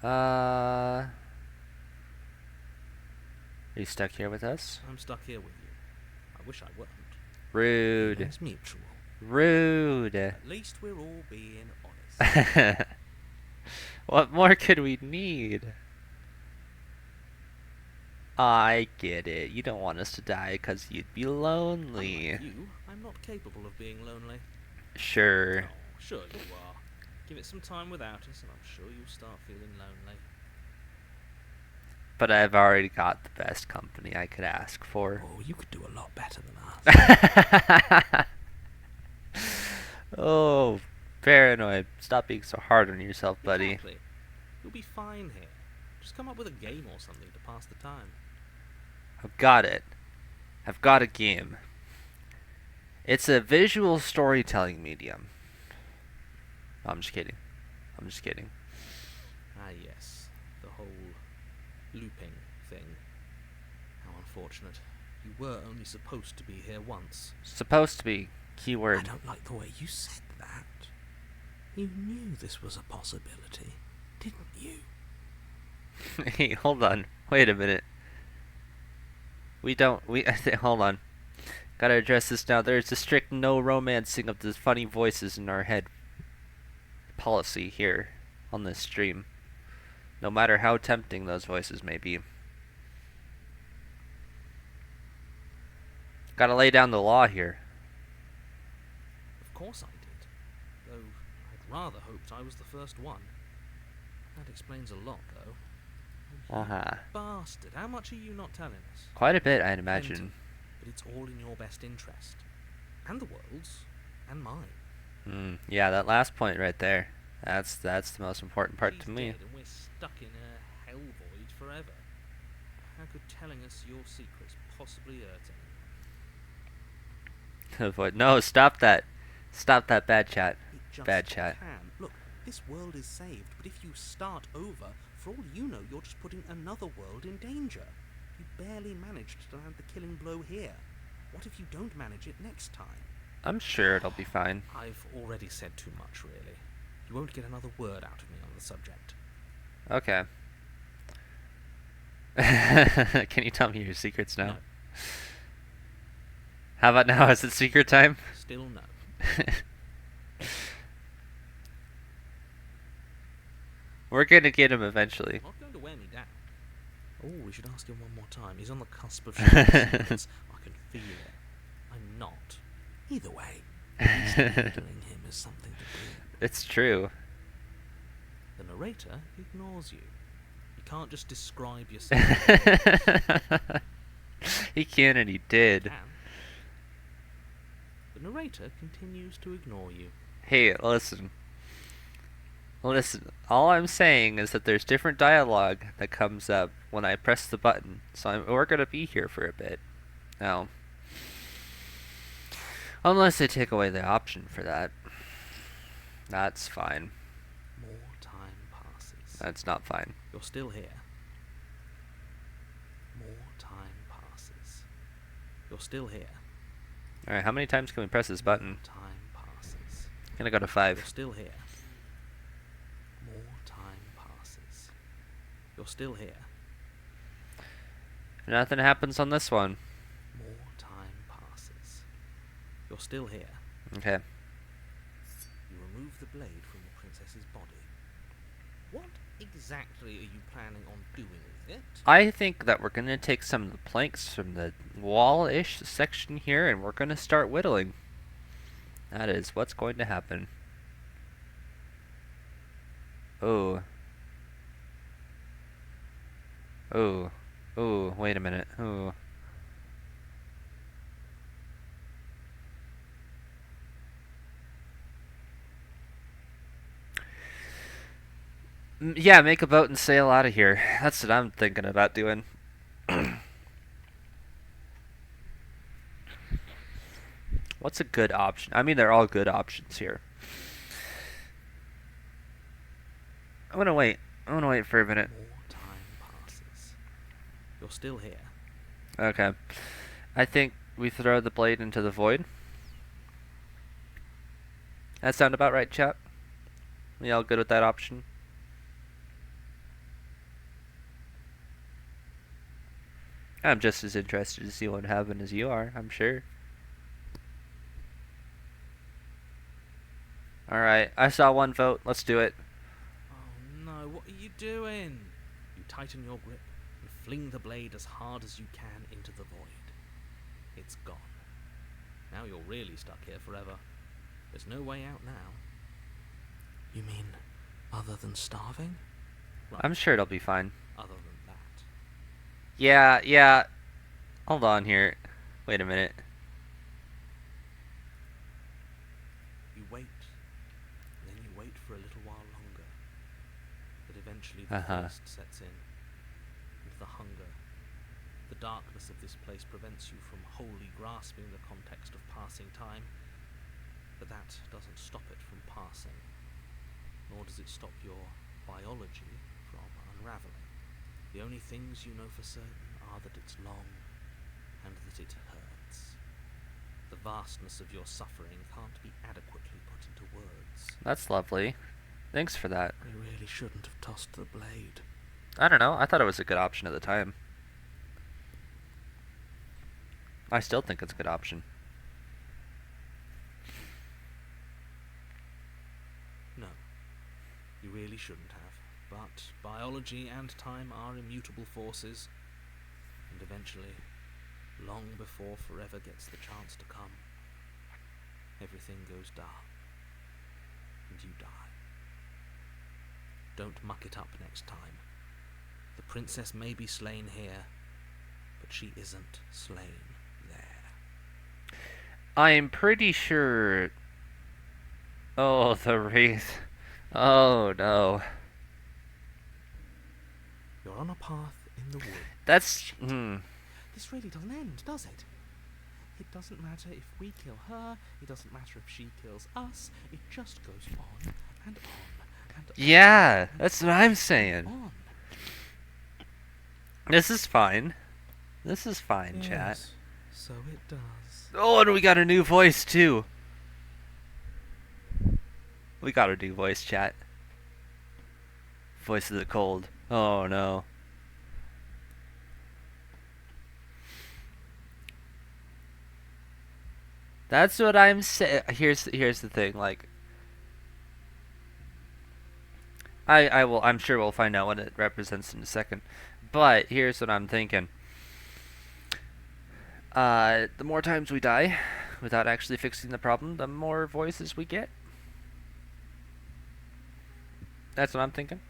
[SPEAKER 1] Are you stuck here with us?
[SPEAKER 2] I'm stuck here with you. I wish I weren't.
[SPEAKER 1] Rude.
[SPEAKER 2] It's mutual.
[SPEAKER 1] Rude.
[SPEAKER 2] At least we're all being honest.
[SPEAKER 1] What more could we need? I get it. You don't want us to die because you'd be lonely.
[SPEAKER 2] Unlike you, I'm not capable of being lonely.
[SPEAKER 1] Sure.
[SPEAKER 2] Oh, sure you are. Give it some time without us, and I'm sure you'll start feeling lonely.
[SPEAKER 1] But I've already got the best company I could ask for.
[SPEAKER 2] Oh, you could do a lot better than us.
[SPEAKER 1] Oh, paranoid. Stop being so hard on yourself, buddy.
[SPEAKER 2] Exactly. You'll be fine here. Just come up with a game or something to pass the time.
[SPEAKER 1] I've got it. I've got a game. It's a visual storytelling medium. No, I'm just kidding.
[SPEAKER 2] Ah, yes. The whole looping thing. How unfortunate. You were only supposed to be here once.
[SPEAKER 1] Supposed to be.
[SPEAKER 2] I
[SPEAKER 1] Keyword.
[SPEAKER 2] don't like the way you said that. You knew this was a possibility, didn't you?
[SPEAKER 1] Hey, hold on. Wait a minute. Hold on. Gotta address this now. There's a strict no romancing of the funny voices in our head policy here on this stream. No matter how tempting those voices may be. Gotta lay down the law here.
[SPEAKER 2] Of course I did. Though I'd rather hoped I was the first one. That explains a lot, though.
[SPEAKER 1] Uh-huh.
[SPEAKER 2] Bastard, how much are you not telling us?
[SPEAKER 1] Quite a bit, I'd
[SPEAKER 2] Plenty,
[SPEAKER 1] imagine.
[SPEAKER 2] but it's all in your best interest. And the world's. And mine.
[SPEAKER 1] Yeah, that last point right there. That's the most important part
[SPEAKER 2] She's
[SPEAKER 1] to me.
[SPEAKER 2] dead and we're stuck in a hell void forever. How could telling us your secrets possibly hurt anyone?
[SPEAKER 1] Avoid. No, stop that. Stop that bad chat.
[SPEAKER 2] It just
[SPEAKER 1] Bad chat.
[SPEAKER 2] can. Look, this world is saved, but if you start over, for all you know, you're just putting another world in danger. You barely managed to land the killing blow here. What if you don't manage it next time?
[SPEAKER 1] I'm sure it'll be fine.
[SPEAKER 2] I've already said too much, really. You won't get another word out of me on the subject.
[SPEAKER 1] Okay. Can you tell me your secrets now?
[SPEAKER 2] No.
[SPEAKER 1] How about now? Is it secret time?
[SPEAKER 2] Still no.
[SPEAKER 1] We're gonna get him eventually.
[SPEAKER 2] Not going to wear me down. Oh, we should ask him one more time. He's on the cusp of sharing secrets. I can feel it. I'm not. Either way, handling him is something to do.
[SPEAKER 1] It's true.
[SPEAKER 2] The narrator ignores you. You can't just describe yourself.
[SPEAKER 1] He can and he did.
[SPEAKER 2] Can. The narrator continues to ignore you.
[SPEAKER 1] Hey, listen. Listen, all I'm saying is that there's different dialogue that comes up when I press the button. So we're gonna be here for a bit. Now, unless they take away the option for that. That's fine.
[SPEAKER 2] More time passes.
[SPEAKER 1] That's not fine.
[SPEAKER 2] You're still here. More time passes. You're still here.
[SPEAKER 1] Alright, how many times can we press this button?
[SPEAKER 2] Time passes.
[SPEAKER 1] I'm gonna go to
[SPEAKER 2] You're
[SPEAKER 1] 5.
[SPEAKER 2] still here. More time passes. You're still here.
[SPEAKER 1] If nothing happens on this one.
[SPEAKER 2] More time passes. You're still here.
[SPEAKER 1] Okay.
[SPEAKER 2] You remove the blade from the princess's body. What exactly are you planning on doing with it?
[SPEAKER 1] I think that we're gonna take some of the planks from the wall-ish section here, and we're gonna start whittling. That is what's going to happen. Oh. Oh. Oh, wait a minute. Oh. Yeah, make a boat and sail out of here. That's what I'm thinking about doing. What's a good option? I mean, they're all good options here. I'm gonna wait. I'm gonna wait for a minute.
[SPEAKER 2] More time passes. You're still here.
[SPEAKER 1] Okay. I think we throw the blade into the void. That sound about right, chat? We all good with that option? I'm just as interested to see what happened as you are, I'm sure. Alright, I saw one vote. Let's do it.
[SPEAKER 2] Oh no, what are you doing? You tighten your grip and fling the blade as hard as you can into the void. It's gone. Now you're really stuck here forever. There's no way out now. You mean other than starving? Right.
[SPEAKER 1] I'm sure it'll be fine.
[SPEAKER 2] Other than that.
[SPEAKER 1] Yeah. Hold on here. Wait a minute.
[SPEAKER 2] You wait, and then you wait for a little while longer. But eventually the thirst sets in, and the hunger. The darkness of this place prevents you from wholly grasping the context of passing time, but that doesn't stop it from passing, nor does it stop your biology from unraveling. The only things you know for certain are that it's long, and that it hurts. The vastness of your suffering can't be adequately put into words.
[SPEAKER 1] That's lovely. Thanks for that.
[SPEAKER 2] We really shouldn't have tossed the blade.
[SPEAKER 1] I don't know. I thought it was a good option at the time. I still think it's a good option.
[SPEAKER 2] No, you really shouldn't have. But biology and time are immutable forces, and eventually, long before forever gets the chance to come, everything goes dark, and you die. Don't muck it up next time. The princess may be slain here, but she isn't slain there.
[SPEAKER 1] I'm pretty sure... Oh, the wraith. Oh, no.
[SPEAKER 2] You're on a path in the wood.
[SPEAKER 1] That's...
[SPEAKER 2] This really doesn't end, does it? It doesn't matter if we kill her, it doesn't matter if she kills us, it just goes on and on and on.
[SPEAKER 1] Yeah, that's what I'm saying.
[SPEAKER 2] On.
[SPEAKER 1] This is fine. This is fine,
[SPEAKER 2] Yes,
[SPEAKER 1] chat.
[SPEAKER 2] so it does.
[SPEAKER 1] Oh, and we got a new voice, too. We got a new voice, chat. Voice of the cold. Oh, no. That's what I'm saying. Here's the thing, like... I'm sure we'll find out what it represents in a second. But here's what I'm thinking. The more times we die without actually fixing the problem, the more voices we get. That's what I'm thinking.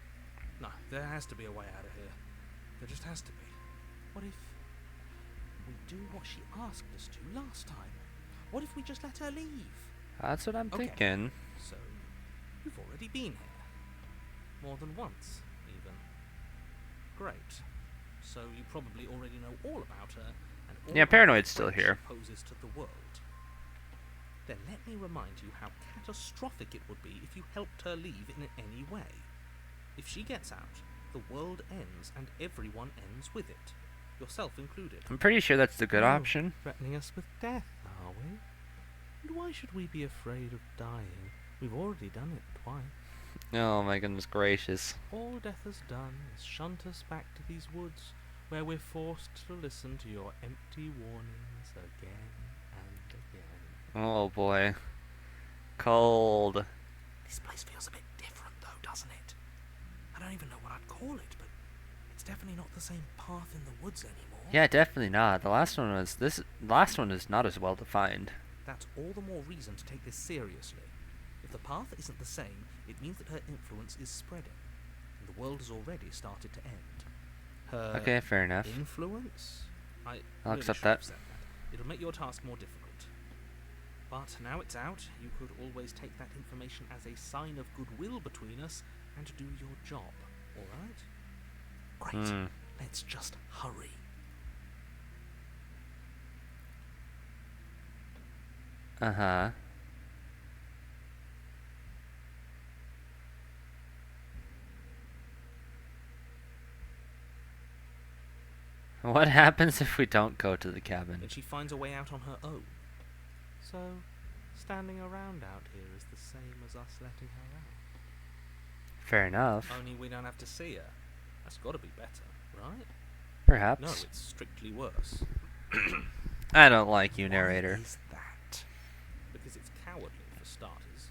[SPEAKER 2] No, there has to be a way out of here. There just has to be. What if we do what she asked us to last time? What if we just let her leave?
[SPEAKER 1] That's what I'm
[SPEAKER 2] Okay.
[SPEAKER 1] thinking.
[SPEAKER 2] So, you've already been here. More than once, even. Great. So you probably already know all about her and all
[SPEAKER 1] Yeah,
[SPEAKER 2] about
[SPEAKER 1] Paranoid's
[SPEAKER 2] the
[SPEAKER 1] still
[SPEAKER 2] threat
[SPEAKER 1] here.
[SPEAKER 2] she poses to the world. Then let me remind you how catastrophic it would be if you helped her leave in any way. If she gets out, the world ends and everyone ends with it, yourself included.
[SPEAKER 1] I'm pretty sure that's the good
[SPEAKER 2] Oh,
[SPEAKER 1] option.
[SPEAKER 2] Threatening us with death, are we? And why should we be afraid of dying? We've already done it twice.
[SPEAKER 1] Oh my goodness gracious.
[SPEAKER 2] All death has done is shunt us back to these woods, where we're forced to listen to your empty warnings again and again.
[SPEAKER 1] Oh boy. cold.
[SPEAKER 2] This place feels a bit different, though, doesn't it? I don't even know what I'd call it, but it's definitely not the same path in the woods anymore.
[SPEAKER 1] Yeah, definitely not. The last one was this. Last one is not as well defined.
[SPEAKER 2] That's all the more reason to take this seriously. If the path isn't the same, it means that her influence is spreading, and the world has already started to end. Her
[SPEAKER 1] Okay, fair enough.
[SPEAKER 2] influence? I
[SPEAKER 1] I'll
[SPEAKER 2] really
[SPEAKER 1] accept
[SPEAKER 2] should have
[SPEAKER 1] that.
[SPEAKER 2] said that. It'll make your task more difficult. But now it's out, you could always take that information as a sign of goodwill between us and do your job, alright? Great.
[SPEAKER 1] Hmm.
[SPEAKER 2] Let's just hurry.
[SPEAKER 1] Uh-huh. What happens if we don't go to the cabin?
[SPEAKER 2] Then she finds a way out on her own. So, standing around out here is the same as us letting her out.
[SPEAKER 1] Fair enough.
[SPEAKER 2] Only we don't have to see her. That's gotta be better, right?
[SPEAKER 1] Perhaps.
[SPEAKER 2] No, it's strictly worse.
[SPEAKER 1] I don't like you, narrator.
[SPEAKER 2] Why is that? Because it's cowardly, for starters.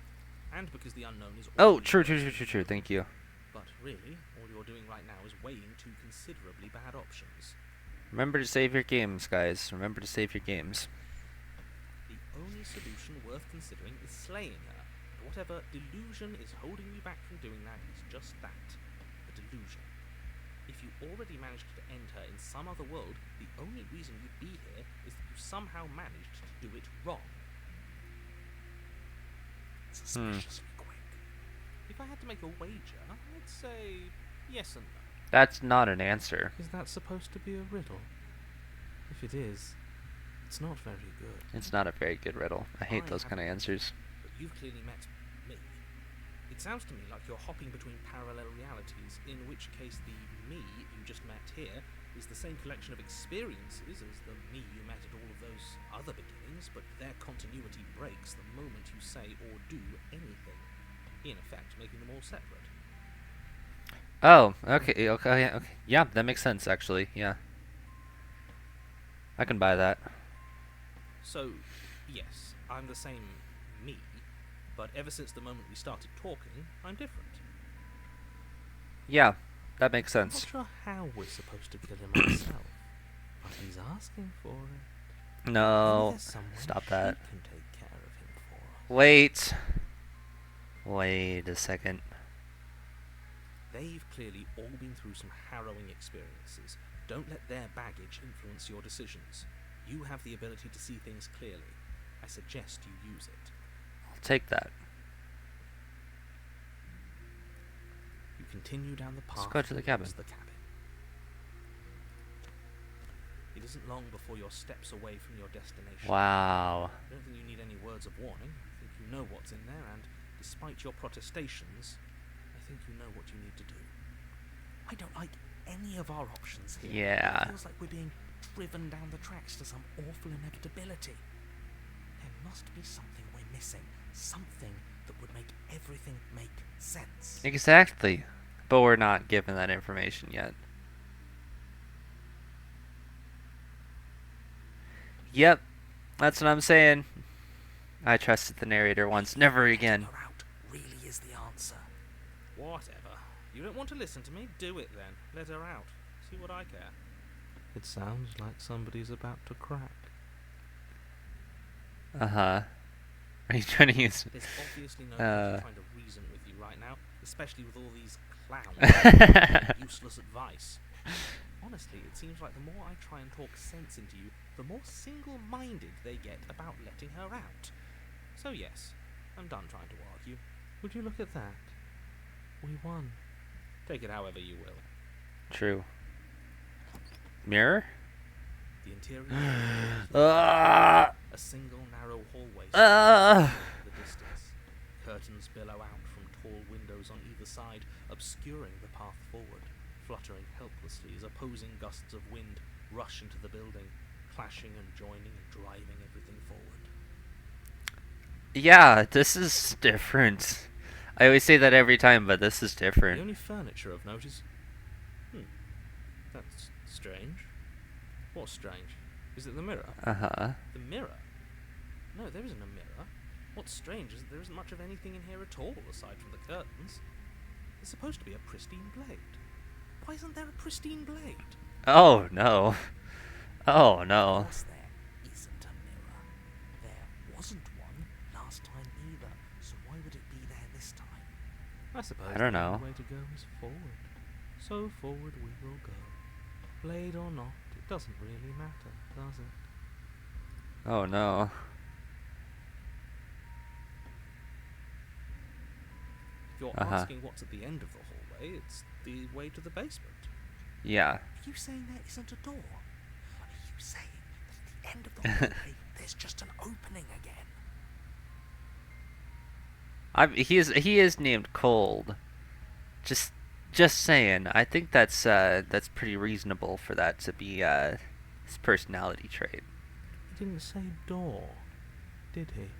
[SPEAKER 2] And because the unknown is
[SPEAKER 1] Oh,
[SPEAKER 2] always
[SPEAKER 1] true.
[SPEAKER 2] worse.
[SPEAKER 1] Thank you.
[SPEAKER 2] But really, all you're doing right now is weighing two considerably bad options.
[SPEAKER 1] Remember to save your games, guys. Remember to save your games.
[SPEAKER 2] The only solution worth considering is slaying her. But whatever delusion is holding you back from doing that is just that. A delusion. If you already managed to end her in some other world, the only reason you'd be here is that you somehow managed to do it wrong. Suspiciously quick. If I had to make a wager, I'd say yes and no.
[SPEAKER 1] That's not an answer.
[SPEAKER 2] Is that supposed to be a riddle? If it is, it's not very good.
[SPEAKER 1] It's not a very good riddle. I hate those kind of
[SPEAKER 2] haven't,
[SPEAKER 1] answers.
[SPEAKER 2] But you've clearly met me. It sounds to me like you're hopping between parallel realities, in which case the me you just met here is the same collection of experiences as the me you met at all of those other beginnings, but their continuity breaks the moment you say or do anything, in effect making them all separate.
[SPEAKER 1] Oh, okay. Yeah, that makes sense, actually. Yeah. I can buy that.
[SPEAKER 2] So, yes, I'm the same me, but ever since the moment we started talking, I'm different.
[SPEAKER 1] Yeah, that makes
[SPEAKER 2] I'm not
[SPEAKER 1] sense.
[SPEAKER 2] sure how we're supposed to kill him myself, but he's asking for it. Maybe
[SPEAKER 1] No.
[SPEAKER 2] there's someone
[SPEAKER 1] Stop
[SPEAKER 2] she
[SPEAKER 1] that.
[SPEAKER 2] can take care of him for us.
[SPEAKER 1] Wait. Wait a second.
[SPEAKER 2] They've clearly all been through some harrowing experiences. Don't let their baggage influence your decisions. You have the ability to see things clearly. I suggest you use it.
[SPEAKER 1] I'll take that.
[SPEAKER 2] You continue down the path
[SPEAKER 1] Let's go to the cabin.
[SPEAKER 2] towards the cabin. It isn't long before you're steps away from your destination.
[SPEAKER 1] Wow.
[SPEAKER 2] I don't think you need any words of warning. I think you know what's in there, and despite your protestations, I think you know what you need to do. I don't like any of our options here.
[SPEAKER 1] Yeah.
[SPEAKER 2] It feels like we're being driven down the tracks to some awful inevitability. There must be something we're missing. Something that would make everything make sense.
[SPEAKER 1] Exactly. But we're not given that information yet. Yep. That's what I'm saying. I trusted the narrator once. Never again.
[SPEAKER 2] Letting her out really is the answer. Whatever. You don't want to listen to me? Do it then. Let her out. See what I care. It sounds like somebody's about to crack.
[SPEAKER 1] Uh-huh. Are you trying to use...
[SPEAKER 2] There's obviously no
[SPEAKER 1] Uh.
[SPEAKER 2] point in trying to reason with you right now, especially with all these clowns giving useless advice. Honestly, it seems like the more I try and talk sense into you, the more single-minded they get about letting her out. So yes, I'm done trying to argue. Would you look at that? We won. Take it however you will.
[SPEAKER 1] True. Mirror?
[SPEAKER 2] The interior
[SPEAKER 1] Ah!
[SPEAKER 2] a single narrow hallway
[SPEAKER 1] Ah!
[SPEAKER 2] in the distance. Curtains billow out from tall windows on either side, obscuring the path forward, fluttering helplessly as opposing gusts of wind rush into the building, clashing and joining and driving everything forward.
[SPEAKER 1] Yeah, this is different. I always say that every time, but this is
[SPEAKER 2] The
[SPEAKER 1] different.
[SPEAKER 2] only furniture of note is... that's strange. What's strange? Is it the mirror?
[SPEAKER 1] Uh-huh.
[SPEAKER 2] The mirror? No, there isn't a mirror. What's strange is that there isn't much of anything in here at all aside from the curtains. There's supposed to be a pristine blade. Why isn't there a pristine blade?
[SPEAKER 1] Oh no. Oh no.
[SPEAKER 2] Of course there isn't a mirror. There wasn't one last time either, so why would it be there this time? I suppose
[SPEAKER 1] I don't
[SPEAKER 2] the
[SPEAKER 1] know.
[SPEAKER 2] only way to go is forward. So forward we will go. Blade or not, it doesn't really matter, does it?
[SPEAKER 1] Oh no.
[SPEAKER 2] If you're asking what's at the end of the hallway, it's the way to the basement.
[SPEAKER 1] Yeah.
[SPEAKER 2] Are you saying there isn't a door? Are you saying that at the end of the hallway there's just an opening again?
[SPEAKER 1] He is named Cold. Just saying. I think that's pretty reasonable for that to be his personality trait.
[SPEAKER 2] He didn't say door, did he?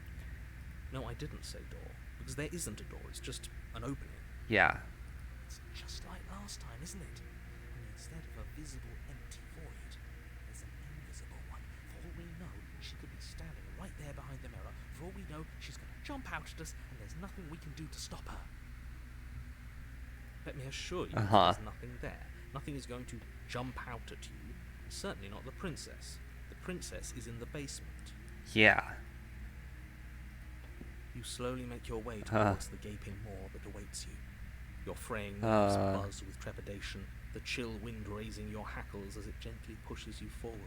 [SPEAKER 2] No, I didn't say door, because there isn't a door, it's just an opening.
[SPEAKER 1] Yeah.
[SPEAKER 2] It's just like last time, isn't it? Only instead of a visible empty void, there's an invisible one. For all we know, she could be standing right there behind the mirror. For all we know, she's going to jump out at us, and there's nothing we can do to stop her. Let me assure you, there's nothing there. Nothing is going to jump out at you. Certainly not the princess. The princess is in the basement.
[SPEAKER 1] Yeah.
[SPEAKER 2] You slowly make your way towards the gaping maw that awaits you. Your fraying nerves buzz with trepidation, the chill wind raising your hackles as it gently pushes you forward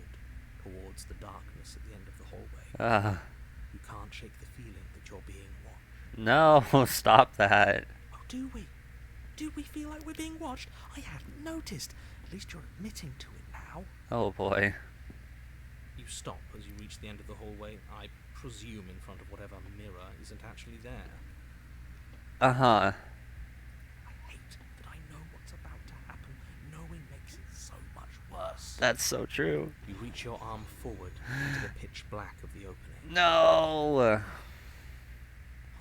[SPEAKER 2] towards the darkness at the end of the hallway. You can't shake the feeling that you're being watched.
[SPEAKER 1] No, stop that.
[SPEAKER 2] Oh, do we? Do we feel like we're being watched? I hadn't noticed. At least you're admitting to it now.
[SPEAKER 1] Oh boy.
[SPEAKER 2] You stop as you reach the end of the hallway, I presume in front of whatever mirror isn't actually there. I hate that I know what's about to happen. Knowing makes it so much worse.
[SPEAKER 1] That's so true.
[SPEAKER 2] You reach your arm forward into the pitch black of the opening.
[SPEAKER 1] No.
[SPEAKER 2] Well,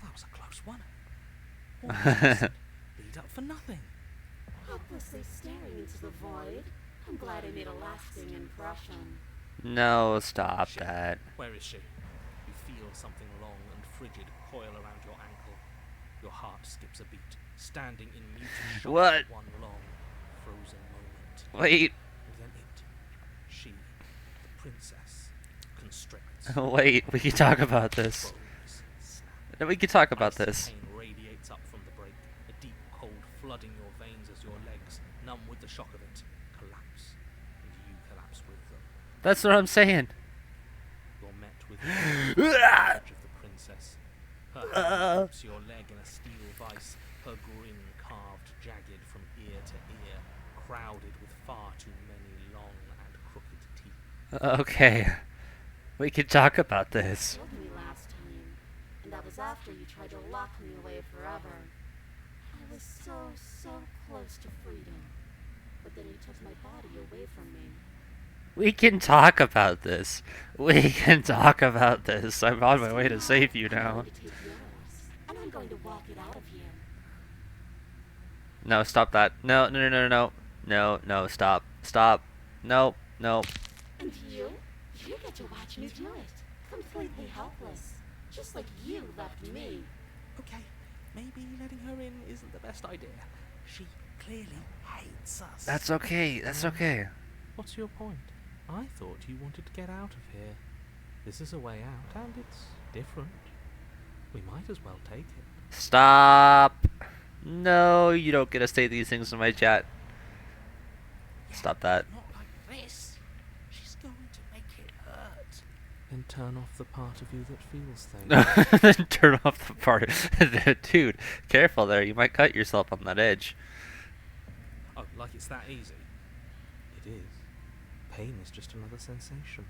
[SPEAKER 2] that was a close one. All this lead up for nothing.
[SPEAKER 3] Helplessly staring into the void. I'm glad I made a lasting impression.
[SPEAKER 1] No, stop that.
[SPEAKER 2] Where is she? You feel something long and frigid coil around your ankle. Your heart skips a beat, standing in mute shock
[SPEAKER 1] What?
[SPEAKER 2] for one long, frozen moment.
[SPEAKER 1] Wait.
[SPEAKER 2] And then she, the princess, constricts.
[SPEAKER 1] Wait, we can talk about this.
[SPEAKER 2] Bones snap.
[SPEAKER 1] No, we can talk about
[SPEAKER 2] Icy
[SPEAKER 1] this.
[SPEAKER 2] pain radiates up from the break, a deep cold flooding your veins as your legs, numb with the shock of it, collapse, and you collapse with them.
[SPEAKER 1] That's what I'm saying.
[SPEAKER 2] You're met with the edge of the princess. Her hand grips your leg in a steel vice, her grin carved jagged from ear to ear, crowded with far too many long and crooked teeth.
[SPEAKER 1] Okay. We can talk about this.
[SPEAKER 3] You killed me last time, and that was after you tried to lock me away forever. I was so close to freedom, but then you took my body away from me.
[SPEAKER 1] We can talk about this. We can talk about this. I'm on my way to save you
[SPEAKER 3] I'm
[SPEAKER 1] now.
[SPEAKER 3] going to take yours, and I'm going to walk it out of here.
[SPEAKER 1] No, stop that. No, no, no, no, no. No, no, stop. Stop. No, no.
[SPEAKER 3] And you get to watch me do it, completely helpless, just like you left me.
[SPEAKER 2] Okay, maybe letting her in isn't the best idea. She clearly hates us.
[SPEAKER 1] That's okay. That's okay.
[SPEAKER 2] What's your point? I thought you wanted to get out of here. This is a way out, and it's different. We might as well take it.
[SPEAKER 1] Stop. No, you don't get to say these things in my chat. Stop that.
[SPEAKER 2] Not like this. She's going to make it hurt. Then turn off the part of you that feels things.
[SPEAKER 1] Then turn off the part. Dude, careful there. You might cut yourself on that edge.
[SPEAKER 2] Oh, like it's that easy? It is. Pain is just another sensation.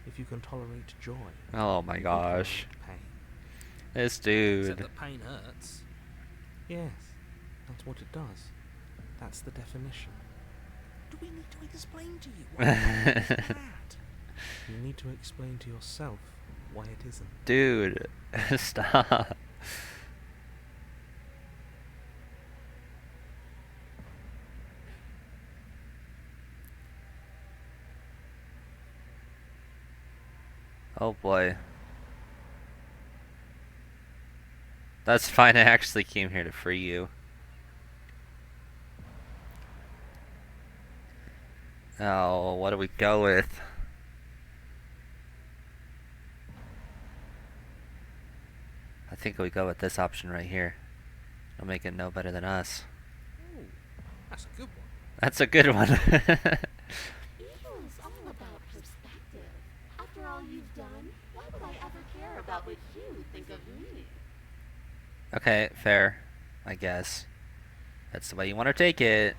[SPEAKER 2] If you can tolerate joy.
[SPEAKER 1] Oh my
[SPEAKER 2] you can
[SPEAKER 1] gosh.
[SPEAKER 2] tolerate pain.
[SPEAKER 1] This
[SPEAKER 2] Except
[SPEAKER 1] dude.
[SPEAKER 2] that pain hurts. Yes, that's what it does. That's the definition. Do we need to explain to you why pain is bad? You need to explain to yourself why it isn't.
[SPEAKER 1] Dude, stop. Oh boy. That's fine. I actually came here to free you. Oh, what do we go with? I think we go with this option right here. It'll make it no better than us.
[SPEAKER 2] Ooh, that's a good one.
[SPEAKER 1] That's a good one.
[SPEAKER 3] Ego's all about perspective. After all you've done, why would I ever care about what you think of me?
[SPEAKER 1] Okay, fair. I guess. That's the way you want to take it.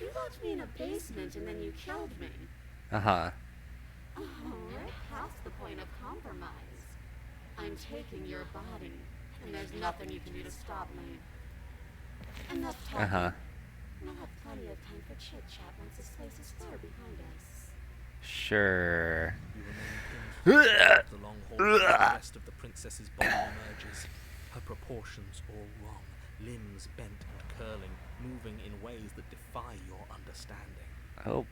[SPEAKER 3] You locked me in a basement and then you killed me.
[SPEAKER 1] Uh-huh.
[SPEAKER 3] Oh, we're past the point of compromise. I'm taking your body, and there's nothing you can do to stop me. Enough talking.
[SPEAKER 1] Uh-huh.
[SPEAKER 3] We'll have plenty of time for chit-chat once this place is clear behind us.
[SPEAKER 1] Sure.
[SPEAKER 2] You remain pinned to the long hall as the rest of the princess's body emerges. Her proportions all wrong, limbs bent and curling, moving in ways that defy your understanding.
[SPEAKER 1] Oh,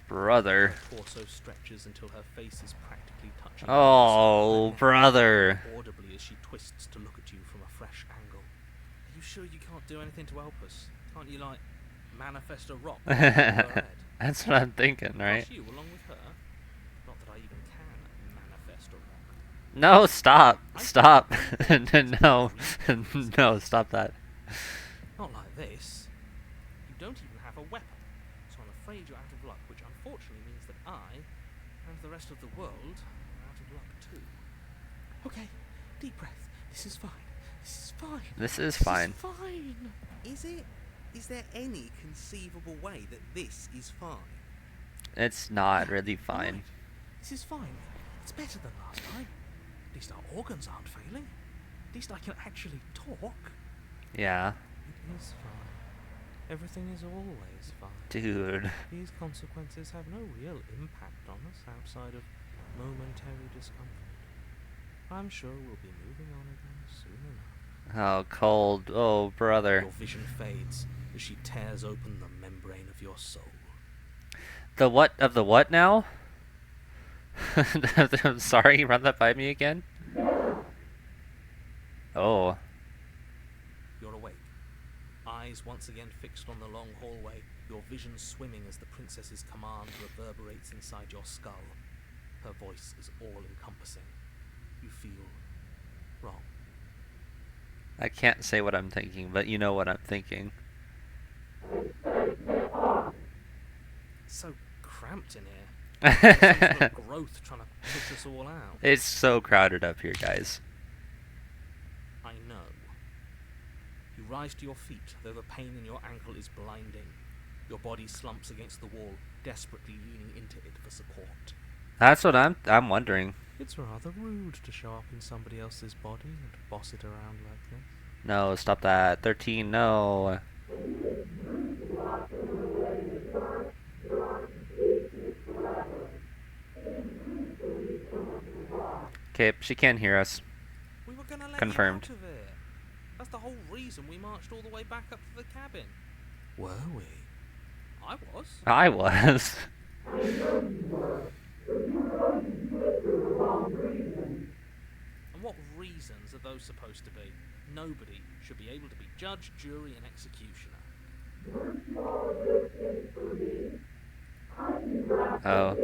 [SPEAKER 1] brother.
[SPEAKER 2] Her torso stretches until her face is practically touching
[SPEAKER 1] Oh,
[SPEAKER 2] yours,
[SPEAKER 1] brother.
[SPEAKER 2] audibly as she twists to look at you from a fresh angle. Are you sure you can't do anything to help us? Can't you, like, manifest a rock over her head?
[SPEAKER 1] That's what I'm thinking, right?
[SPEAKER 2] Crush you along with her? Not that I even can manifest a rock.
[SPEAKER 1] No, stop. Stop. No. No, stop that.
[SPEAKER 2] Not like this. You don't even have a weapon, so I'm afraid you're out of luck, which unfortunately means that I, and the rest of the world, are out of luck too. Okay, deep breath. This is fine. This is fine.
[SPEAKER 1] This is fine.
[SPEAKER 2] This is fine. Is it? Is there any conceivable way that this is fine?
[SPEAKER 1] It's not really fine.
[SPEAKER 2] Right. This is fine. It's better than last time. At least our organs aren't failing. At least I can actually talk.
[SPEAKER 1] Yeah.
[SPEAKER 2] It is fine. Everything is always fine.
[SPEAKER 1] Dude.
[SPEAKER 2] These consequences have no real impact on us outside of momentary discomfort. I'm sure we'll be moving on again soon enough.
[SPEAKER 1] Oh, cold. Oh, brother.
[SPEAKER 2] Your vision fades as she tears open the membrane of your soul.
[SPEAKER 1] The what of the what now? I'm sorry, run that by me again? Oh.
[SPEAKER 2] You're awake. Eyes once again fixed on the long hallway, your vision swimming as the princess's command reverberates inside your skull. Her voice is all-encompassing. You feel wrong.
[SPEAKER 1] I can't say what I'm thinking, but you know what I'm thinking.
[SPEAKER 2] It's so cramped in here. There's some sort of growth trying to push us all out.
[SPEAKER 1] It's so crowded up here, guys.
[SPEAKER 2] I know. You rise to your feet, though the pain in your ankle is blinding. Your body slumps against the wall, desperately leaning into it for support.
[SPEAKER 1] That's what I'm wondering.
[SPEAKER 2] It's rather rude to show up in somebody else's body and boss it around like this.
[SPEAKER 1] No, stop that. 13, no. Okay, she can't hear us.
[SPEAKER 2] We were gonna let
[SPEAKER 1] Confirmed.
[SPEAKER 2] you out of here. That's the whole reason we marched all the way back up to the cabin. Were we? I was.
[SPEAKER 1] I was.
[SPEAKER 2] And what reasons are those supposed to be? Nobody should be able to be judge, jury, and executioner.
[SPEAKER 1] Oh.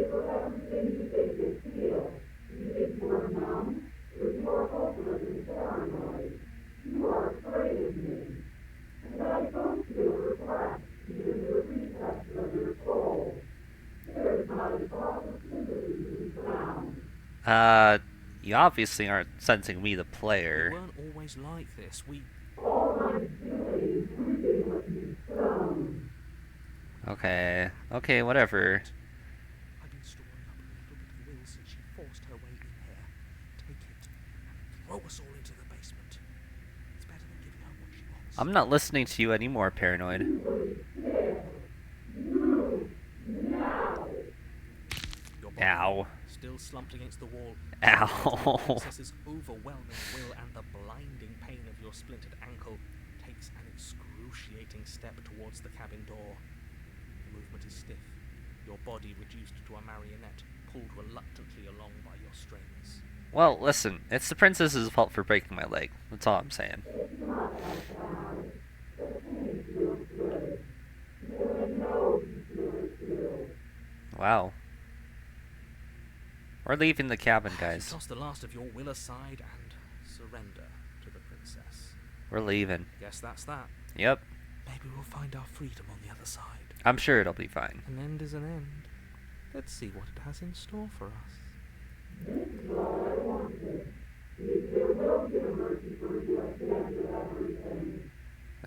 [SPEAKER 1] You obviously aren't sensing me, the
[SPEAKER 2] We
[SPEAKER 1] player.
[SPEAKER 2] weren't always like this.
[SPEAKER 1] Okay. Okay, whatever.
[SPEAKER 2] I've been storing up a little bit of will since she forced her way in here. Take it and throw us all into the basement. It's better than giving her what she wants.
[SPEAKER 1] I'm not listening to you anymore, paranoid.
[SPEAKER 2] Your body,
[SPEAKER 1] Ow.
[SPEAKER 2] still slumped against the wall.
[SPEAKER 1] Ow.
[SPEAKER 2] The princess's overwhelming will and the blinding pain of your splintered ankle takes an excruciating step towards the cabin door. The movement is stiff, your body reduced to a marionette, pulled reluctantly along by your strings.
[SPEAKER 1] Well, listen, it's the princess's fault for breaking my leg. That's all I'm saying. Wow. We're leaving the cabin,
[SPEAKER 2] You
[SPEAKER 1] guys.
[SPEAKER 2] toss the last of your will aside and surrender to the princess.
[SPEAKER 1] We're leaving.
[SPEAKER 2] Guess that's that.
[SPEAKER 1] Yep.
[SPEAKER 2] Maybe we'll find our freedom on the other side.
[SPEAKER 1] I'm sure it'll be fine.
[SPEAKER 2] An end is an end. Let's see what it has in store for us.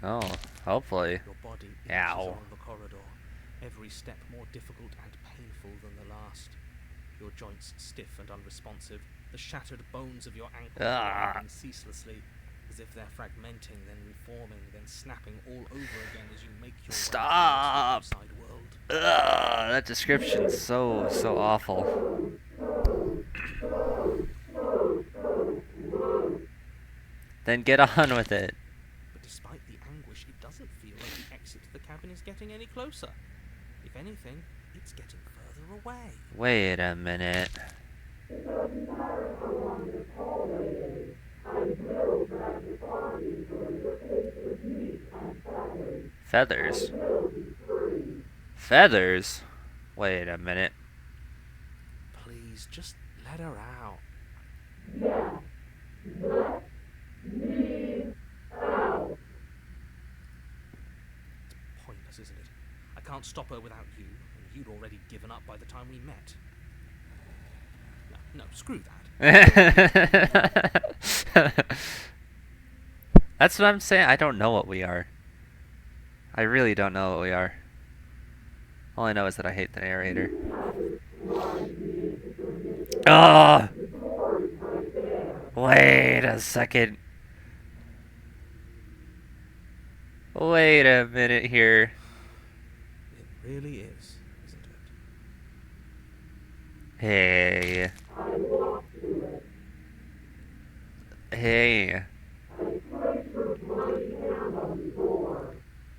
[SPEAKER 1] Oh, hopefully.
[SPEAKER 2] Your body inches
[SPEAKER 1] Ow.
[SPEAKER 2] along the corridor, every step more difficult and painful than the last. Your joints stiff and unresponsive, the shattered bones of your ankles grinding ceaselessly, as if they're fragmenting, then reforming, then snapping all over again as you make your
[SPEAKER 1] Stop!
[SPEAKER 2] way towards the outside world.
[SPEAKER 1] Ugh, that description's so awful. Then get on with it.
[SPEAKER 2] But despite the anguish, it doesn't feel like the exit to the cabin is getting any closer. If anything, it's getting further away.
[SPEAKER 1] Wait a minute. Feathers? Feathers? Wait a minute.
[SPEAKER 2] Please, just let her out. It's pointless, isn't it? I can't stop her without you, and you'd already given up by the time we met. No, screw that.
[SPEAKER 1] That's what I'm saying. I don't know what we are. I really don't know what we are. All I know is that I hate the narrator. Oh! Wait a second. Wait a minute here.
[SPEAKER 2] It really is, isn't it?
[SPEAKER 1] Hey. Hey.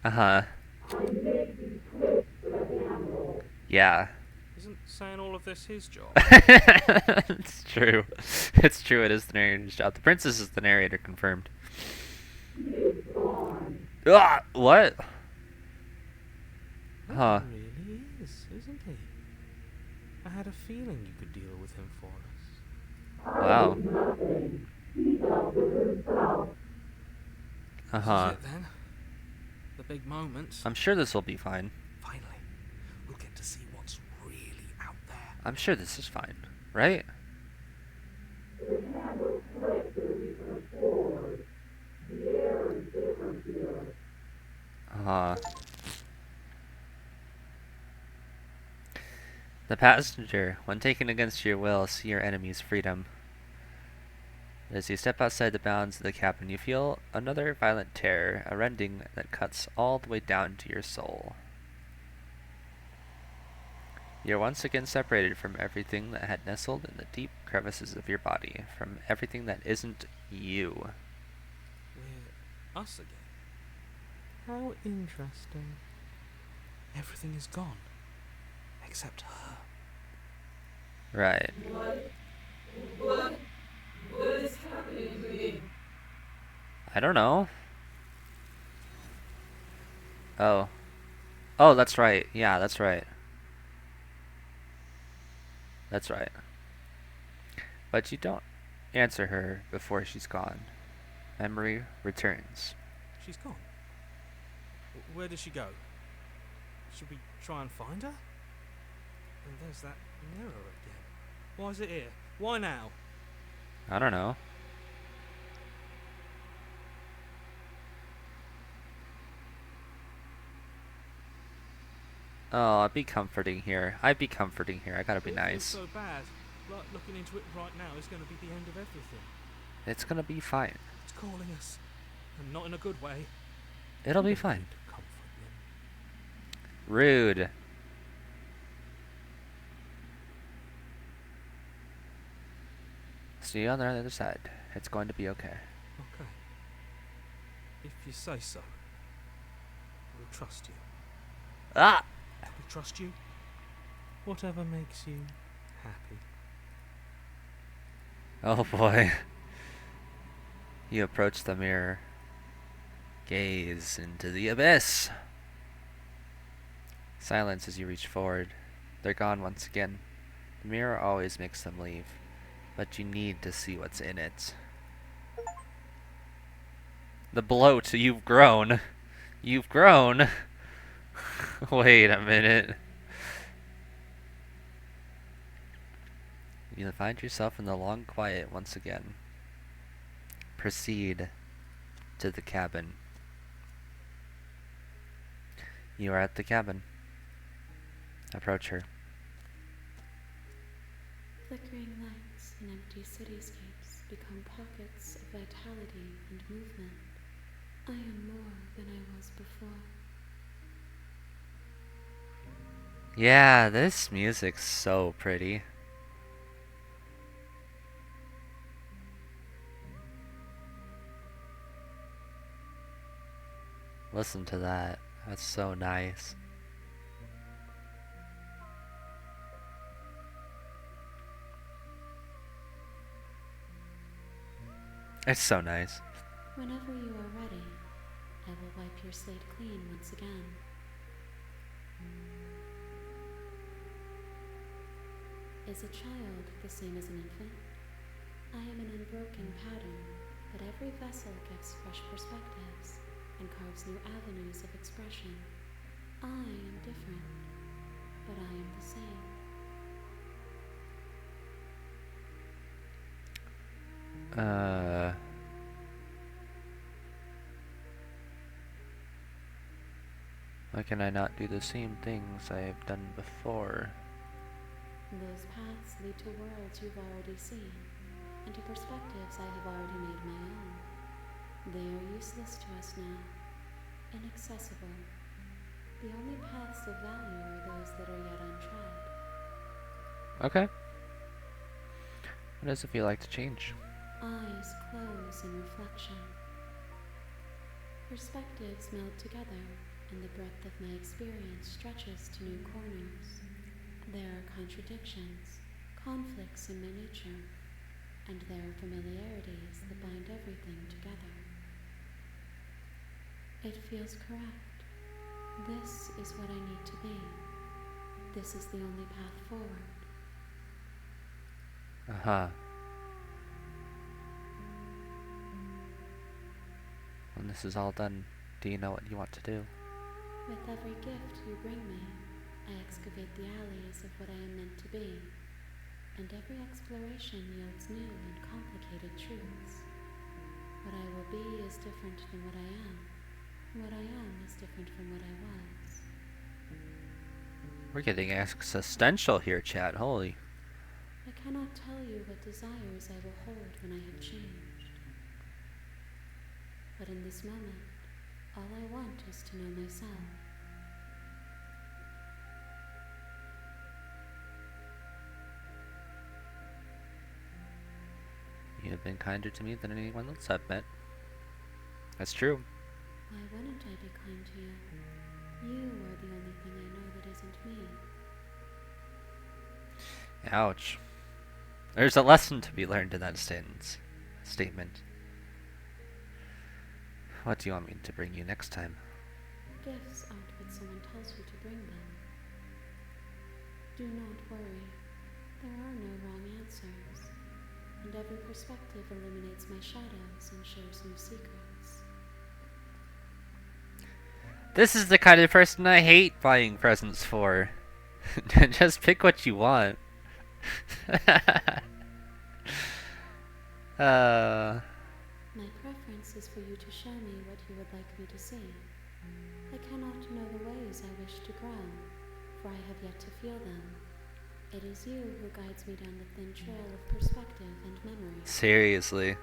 [SPEAKER 1] Uh-huh. Yeah.
[SPEAKER 2] Isn't saying all of this his job?
[SPEAKER 1] It's true. It's true, it is the narrator's job. The princess is the narrator, confirmed. Ah! What? Huh.
[SPEAKER 2] He really is, isn't he? I had a feeling you could deal with him for us.
[SPEAKER 1] Wow.
[SPEAKER 2] This
[SPEAKER 1] Uh-huh.
[SPEAKER 2] is it then. The big moment.
[SPEAKER 1] I'm sure this will be fine.
[SPEAKER 2] Finally, we'll get to see what's really out there.
[SPEAKER 1] I'm sure this is fine. Right? Uh-huh. The passenger, when taken against your will, see your enemy's freedom. As you step outside the bounds of the cabin, you feel another violent tear, a rending that cuts all the way down to your soul. You're once again separated from everything that had nestled in the deep crevices of your body, from everything that isn't you.
[SPEAKER 2] We're us again. How interesting. Everything is gone. Except her.
[SPEAKER 1] Right.
[SPEAKER 3] What is happening to me?
[SPEAKER 1] I don't know. Oh. Oh, that's right. Yeah, that's right. That's right. But you don't answer her before she's gone. Memory returns.
[SPEAKER 2] She's gone. Where did she go? Should we try and find her? And there's that mirror again. Why is it here? Why now?
[SPEAKER 1] I don't know. Oh, I'd be comforting here. I'd be comforting here. I gotta be
[SPEAKER 2] It feels
[SPEAKER 1] nice.
[SPEAKER 2] so bad. Like looking into it right now is going to be the end of everything.
[SPEAKER 1] It's gonna be fine.
[SPEAKER 2] It's calling us. And not in a good way.
[SPEAKER 1] It'll be
[SPEAKER 2] We don't
[SPEAKER 1] fine.
[SPEAKER 2] need to comfort them.
[SPEAKER 1] Rude. See you on the other side. It's going to be okay.
[SPEAKER 2] Okay. If you say so. We'll trust you.
[SPEAKER 1] Ah!
[SPEAKER 2] We trust you. Whatever makes you happy.
[SPEAKER 1] Oh boy. You approach the mirror. Gaze into the abyss. Silence as you reach forward. They're gone once again. The mirror always makes them leave, but you need to see what's in it. The bloat, you've grown. You've grown. Wait a minute. You find yourself in the long quiet once again. Proceed to the cabin. You are at the cabin. Approach her.
[SPEAKER 3] Flickering lights and empty cityscapes become pockets of vitality and movement. I am more than I was before.
[SPEAKER 1] Yeah, this music's so pretty. Listen to that. That's so nice. It's so nice.
[SPEAKER 3] Whenever you are ready, I will wipe your slate clean once again. Is a child the same as an infant? I am an unbroken pattern, but every vessel gives fresh perspectives and carves new avenues of expression. I am different, but I am the same.
[SPEAKER 1] Why can I not do the same things I have done before?
[SPEAKER 3] Those paths lead to worlds you've already seen, and to perspectives I have already made my own. They are useless to us now, inaccessible. The only paths of value are those that are yet untried.
[SPEAKER 1] Okay. What does it feel like to change?
[SPEAKER 3] Eyes close in reflection. Perspectives meld together, and the breadth of my experience stretches to new corners. There are contradictions, conflicts in my nature, and there are familiarities that bind everything together. It feels correct. This is what I need to be. This is the only path forward.
[SPEAKER 1] Uh-huh. When this is all done, do you know what you want to do?
[SPEAKER 3] With every gift you bring me, I excavate the alleys of what I am meant to be, and every exploration yields new and complicated truths. What I will be is different than what I am. What I am is different from what I was.
[SPEAKER 1] We're getting existential here, chat. Holy.
[SPEAKER 3] I cannot tell you what desires I will hold when I have changed. But in this moment, all I want is to know myself.
[SPEAKER 1] You have been kinder to me than anyone else I've met. That's true.
[SPEAKER 3] Why wouldn't I be kind to you? You are the only thing I know that isn't me.
[SPEAKER 1] Ouch. There's a lesson to be learned in that statement. What do you want me to bring you next time?
[SPEAKER 3] Gifts aren't what someone tells you to bring them. Do not worry. There are no wrong answers. And every perspective illuminates my shadows and shares new secrets.
[SPEAKER 1] This is the kind of person I hate buying presents for. Just pick what you want.
[SPEAKER 3] My preference is for you to show me what you would like me to see. I cannot know the ways I wish to grow, for I have yet to feel them. It is you who guides me down the thin trail of perspective and memory.
[SPEAKER 1] Seriously.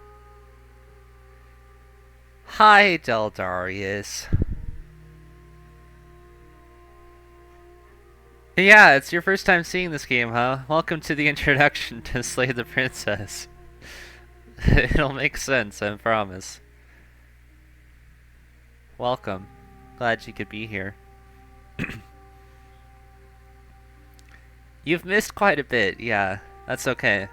[SPEAKER 1] Hi, Deldarius. Yeah, it's your first time seeing this game, huh? Welcome to the introduction to Slay the Princess. It'll make sense, I promise. Welcome. Glad you could be here. You've missed quite a bit, yeah. That's okay.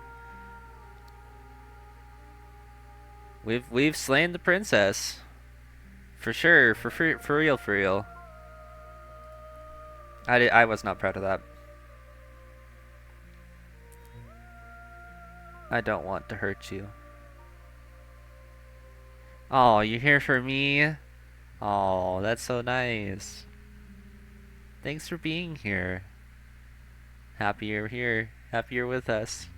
[SPEAKER 1] We've slain the princess. For sure, for real, for real. I was not proud of that. I don't want to hurt you. Oh, you're here for me? Oh, that's so nice. Thanks for being here. Happy you're here. Happy you're with us.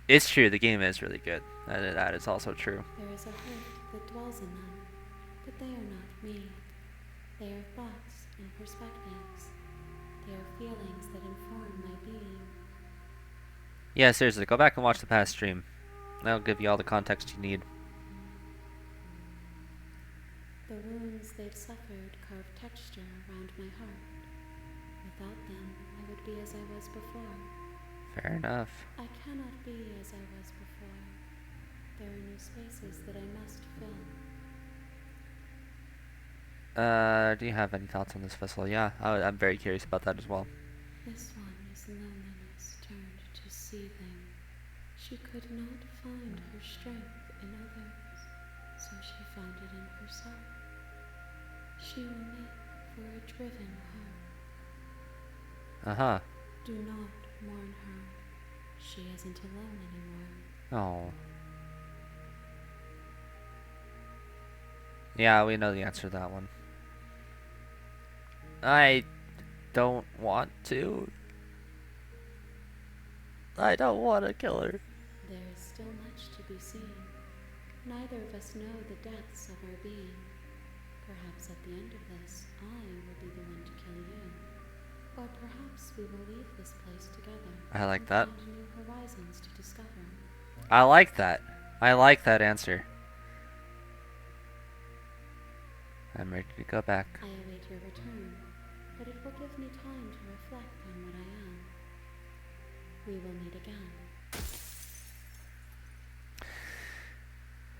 [SPEAKER 1] It's true, the game is really good. That is also true.
[SPEAKER 3] There is a hurt that dwells in them, but they are not me. They are thoughts and perspectives. They are feelings that inform my being.
[SPEAKER 1] Yeah, seriously, go back and watch the past stream. That'll give you all the context you need.
[SPEAKER 3] The wounds they've suffered carve texture around my heart. Without them, I would be as I was before.
[SPEAKER 1] Fair enough.
[SPEAKER 3] I cannot be as I was before. There are new spaces that I must fill.
[SPEAKER 1] Do you have any thoughts on this vessel? Yeah, I'm very curious about that as well.
[SPEAKER 3] This one is loneliness turned to seething. She could not find her strength in others, so she found it in herself. She will make for a driven heart.
[SPEAKER 1] Uh-huh.
[SPEAKER 3] Do not mourn her. She isn't alone anymore.
[SPEAKER 1] Oh. Yeah, we know the answer to that one. I don't want to. I don't want to kill her.
[SPEAKER 3] There is still much to be seen. Neither of us know the depths of our being. Perhaps at the end of this, I will be the one to kill you. Or perhaps we will leave this place together.
[SPEAKER 1] I like
[SPEAKER 3] and
[SPEAKER 1] that.
[SPEAKER 3] Find new horizons to discover.
[SPEAKER 1] I like that. I like that answer. I'm ready to go back.
[SPEAKER 3] I await your return, but it will give me time to reflect on what I am. We will meet again.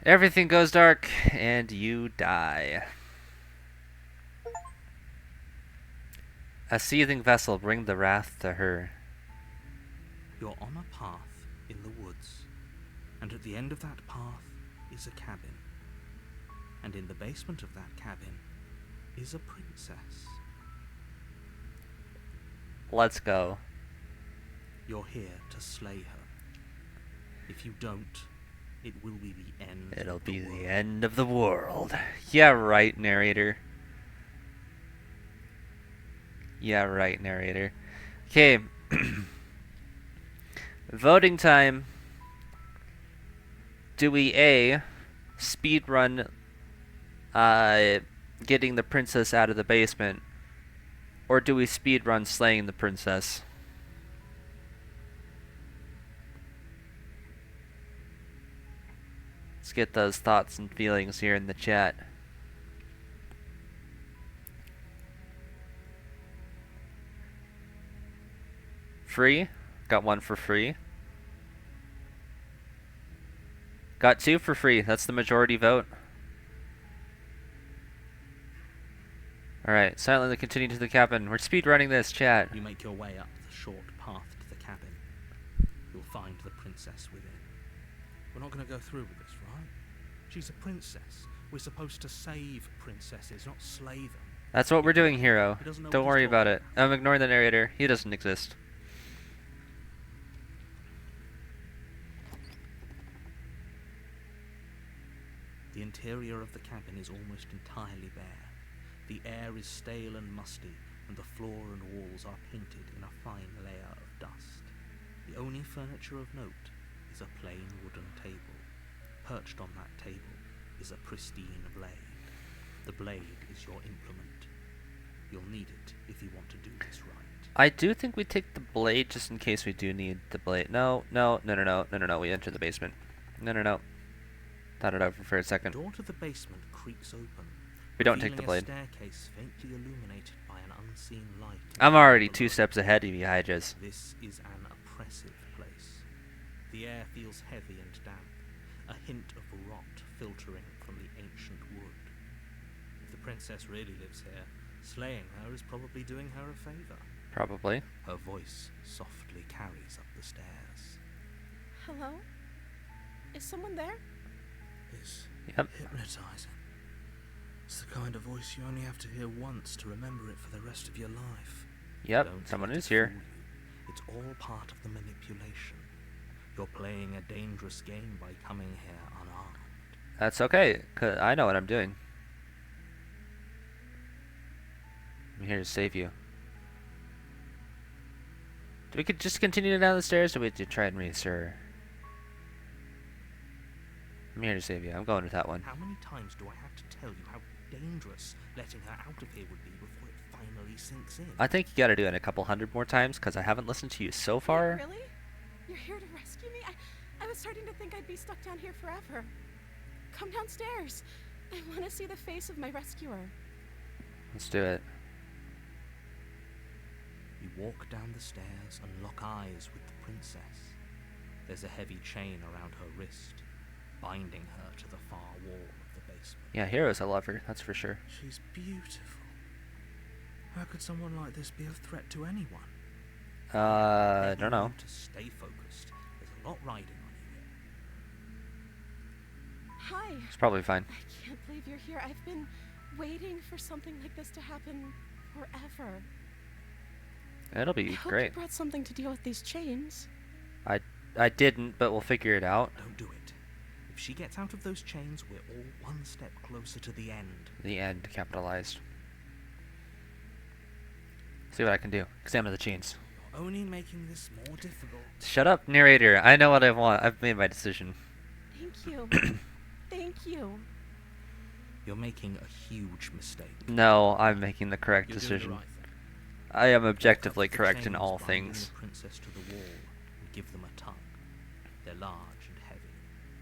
[SPEAKER 1] Everything goes dark, and you die. A seething vessel, bring the wrath to her.
[SPEAKER 2] You're on a path in the woods, and at the end of that path is a cabin. And in the basement of that cabin is a princess.
[SPEAKER 1] Let's go.
[SPEAKER 2] You're here to slay her. If you don't, it will be the end.
[SPEAKER 1] It'll be the end of the world. Yeah, right, narrator. Yeah, right, narrator. Okay. Voting time. Do we A, speedrun getting the princess out of the basement, or do we speedrun slaying the princess? Let's get those thoughts and feelings here in the chat. Free? Got one for free. Got two for free. That's the majority vote. Alright, silently continue to the cabin. We're speedrunning this, chat.
[SPEAKER 2] You make your way up the short path to the cabin. You'll find the princess within. We're not going to go through with this, right? She's a princess. We're supposed to save princesses, not slay them.
[SPEAKER 1] That's what we're doing, hero.
[SPEAKER 2] He doesn't know
[SPEAKER 1] Don't
[SPEAKER 2] what
[SPEAKER 1] worry
[SPEAKER 2] he's
[SPEAKER 1] about
[SPEAKER 2] talking
[SPEAKER 1] it. I'm ignoring the narrator. He doesn't exist.
[SPEAKER 2] The interior of the cabin is almost entirely bare. The air is stale and musty, and the floor and walls are painted in a fine layer of dust. The only furniture of note is a plain wooden table. Perched on that table is a pristine blade. The blade is your implement. You'll need it if you want to do this right.
[SPEAKER 1] I do think we take the blade just in case we do need the blade. No. We enter the basement. No. Thought it over for a second.
[SPEAKER 2] The door to the basement creaks open.
[SPEAKER 1] We don't take the
[SPEAKER 2] revealing
[SPEAKER 1] blade.
[SPEAKER 2] A staircase faintly illuminated by an unseen light.
[SPEAKER 1] I'm already
[SPEAKER 2] below.
[SPEAKER 1] 2 steps ahead of you, Hyjas.
[SPEAKER 2] This is an oppressive place. The air feels heavy and damp, a hint of rot filtering from the ancient wood. If the princess really lives here, slaying her is probably doing her a favor.
[SPEAKER 1] Probably.
[SPEAKER 2] Her voice softly carries up the stairs. Hello? Is someone there?
[SPEAKER 4] It's
[SPEAKER 1] Yep.
[SPEAKER 4] hypnotizing. It's the kind of voice you only have to hear once to remember it for the rest of your life.
[SPEAKER 1] Yep.
[SPEAKER 4] Don't
[SPEAKER 1] Someone
[SPEAKER 4] let
[SPEAKER 1] is
[SPEAKER 4] it
[SPEAKER 1] here.
[SPEAKER 4] fool you. It's all part of the manipulation. You're playing a dangerous game by coming here unarmed.
[SPEAKER 1] That's okay, 'cause I know what I'm doing. I'm here to save you. Do we could just continue down the stairs, or we have to try and race her? I'm here to save you. I'm going with that one.
[SPEAKER 4] How many times do I have to tell you how dangerous letting her out of here would be before it finally sinks in?
[SPEAKER 1] I think you gotta do it a couple hundred more times, because I haven't listened to you so far.
[SPEAKER 5] Wait, really? You're here to rescue me? I was starting to think I'd be stuck down here forever. Come downstairs. I want to see the face of my rescuer.
[SPEAKER 1] Let's do it.
[SPEAKER 4] You walk down the stairs and lock eyes with the princess. There's a heavy chain around her wrist, binding her to the far wall of the basement.
[SPEAKER 1] Yeah, Hero's a lover, that's for sure.
[SPEAKER 4] She's beautiful. How could someone like this be a threat to anyone?
[SPEAKER 1] I don't know.
[SPEAKER 4] To stay focused. There's a lot riding on you here.
[SPEAKER 5] Hi.
[SPEAKER 1] It's probably fine.
[SPEAKER 5] I can't believe you're here. I've been waiting for something like this to happen forever.
[SPEAKER 1] It'll be
[SPEAKER 5] I hope
[SPEAKER 1] great.
[SPEAKER 5] you brought something to deal with these chains.
[SPEAKER 1] I didn't, but we'll figure it out.
[SPEAKER 4] Don't do it. If she gets out of those chains, we're all one step closer to the end.
[SPEAKER 1] The end, capitalized. See what I can do. Examine the chains.
[SPEAKER 4] You're only making this more difficult.
[SPEAKER 1] Shut up, narrator. I know what I want. I've made my decision.
[SPEAKER 5] Thank you. Thank you.
[SPEAKER 4] You're making a huge mistake.
[SPEAKER 1] No, I'm making the correct
[SPEAKER 4] You're doing
[SPEAKER 1] decision.
[SPEAKER 4] the right thing.
[SPEAKER 1] I am
[SPEAKER 4] Cut
[SPEAKER 1] objectively
[SPEAKER 4] the
[SPEAKER 1] correct in
[SPEAKER 4] chains
[SPEAKER 1] all
[SPEAKER 4] binding
[SPEAKER 1] things.
[SPEAKER 4] the princess to the wall and give them a tug. They're large and heavy,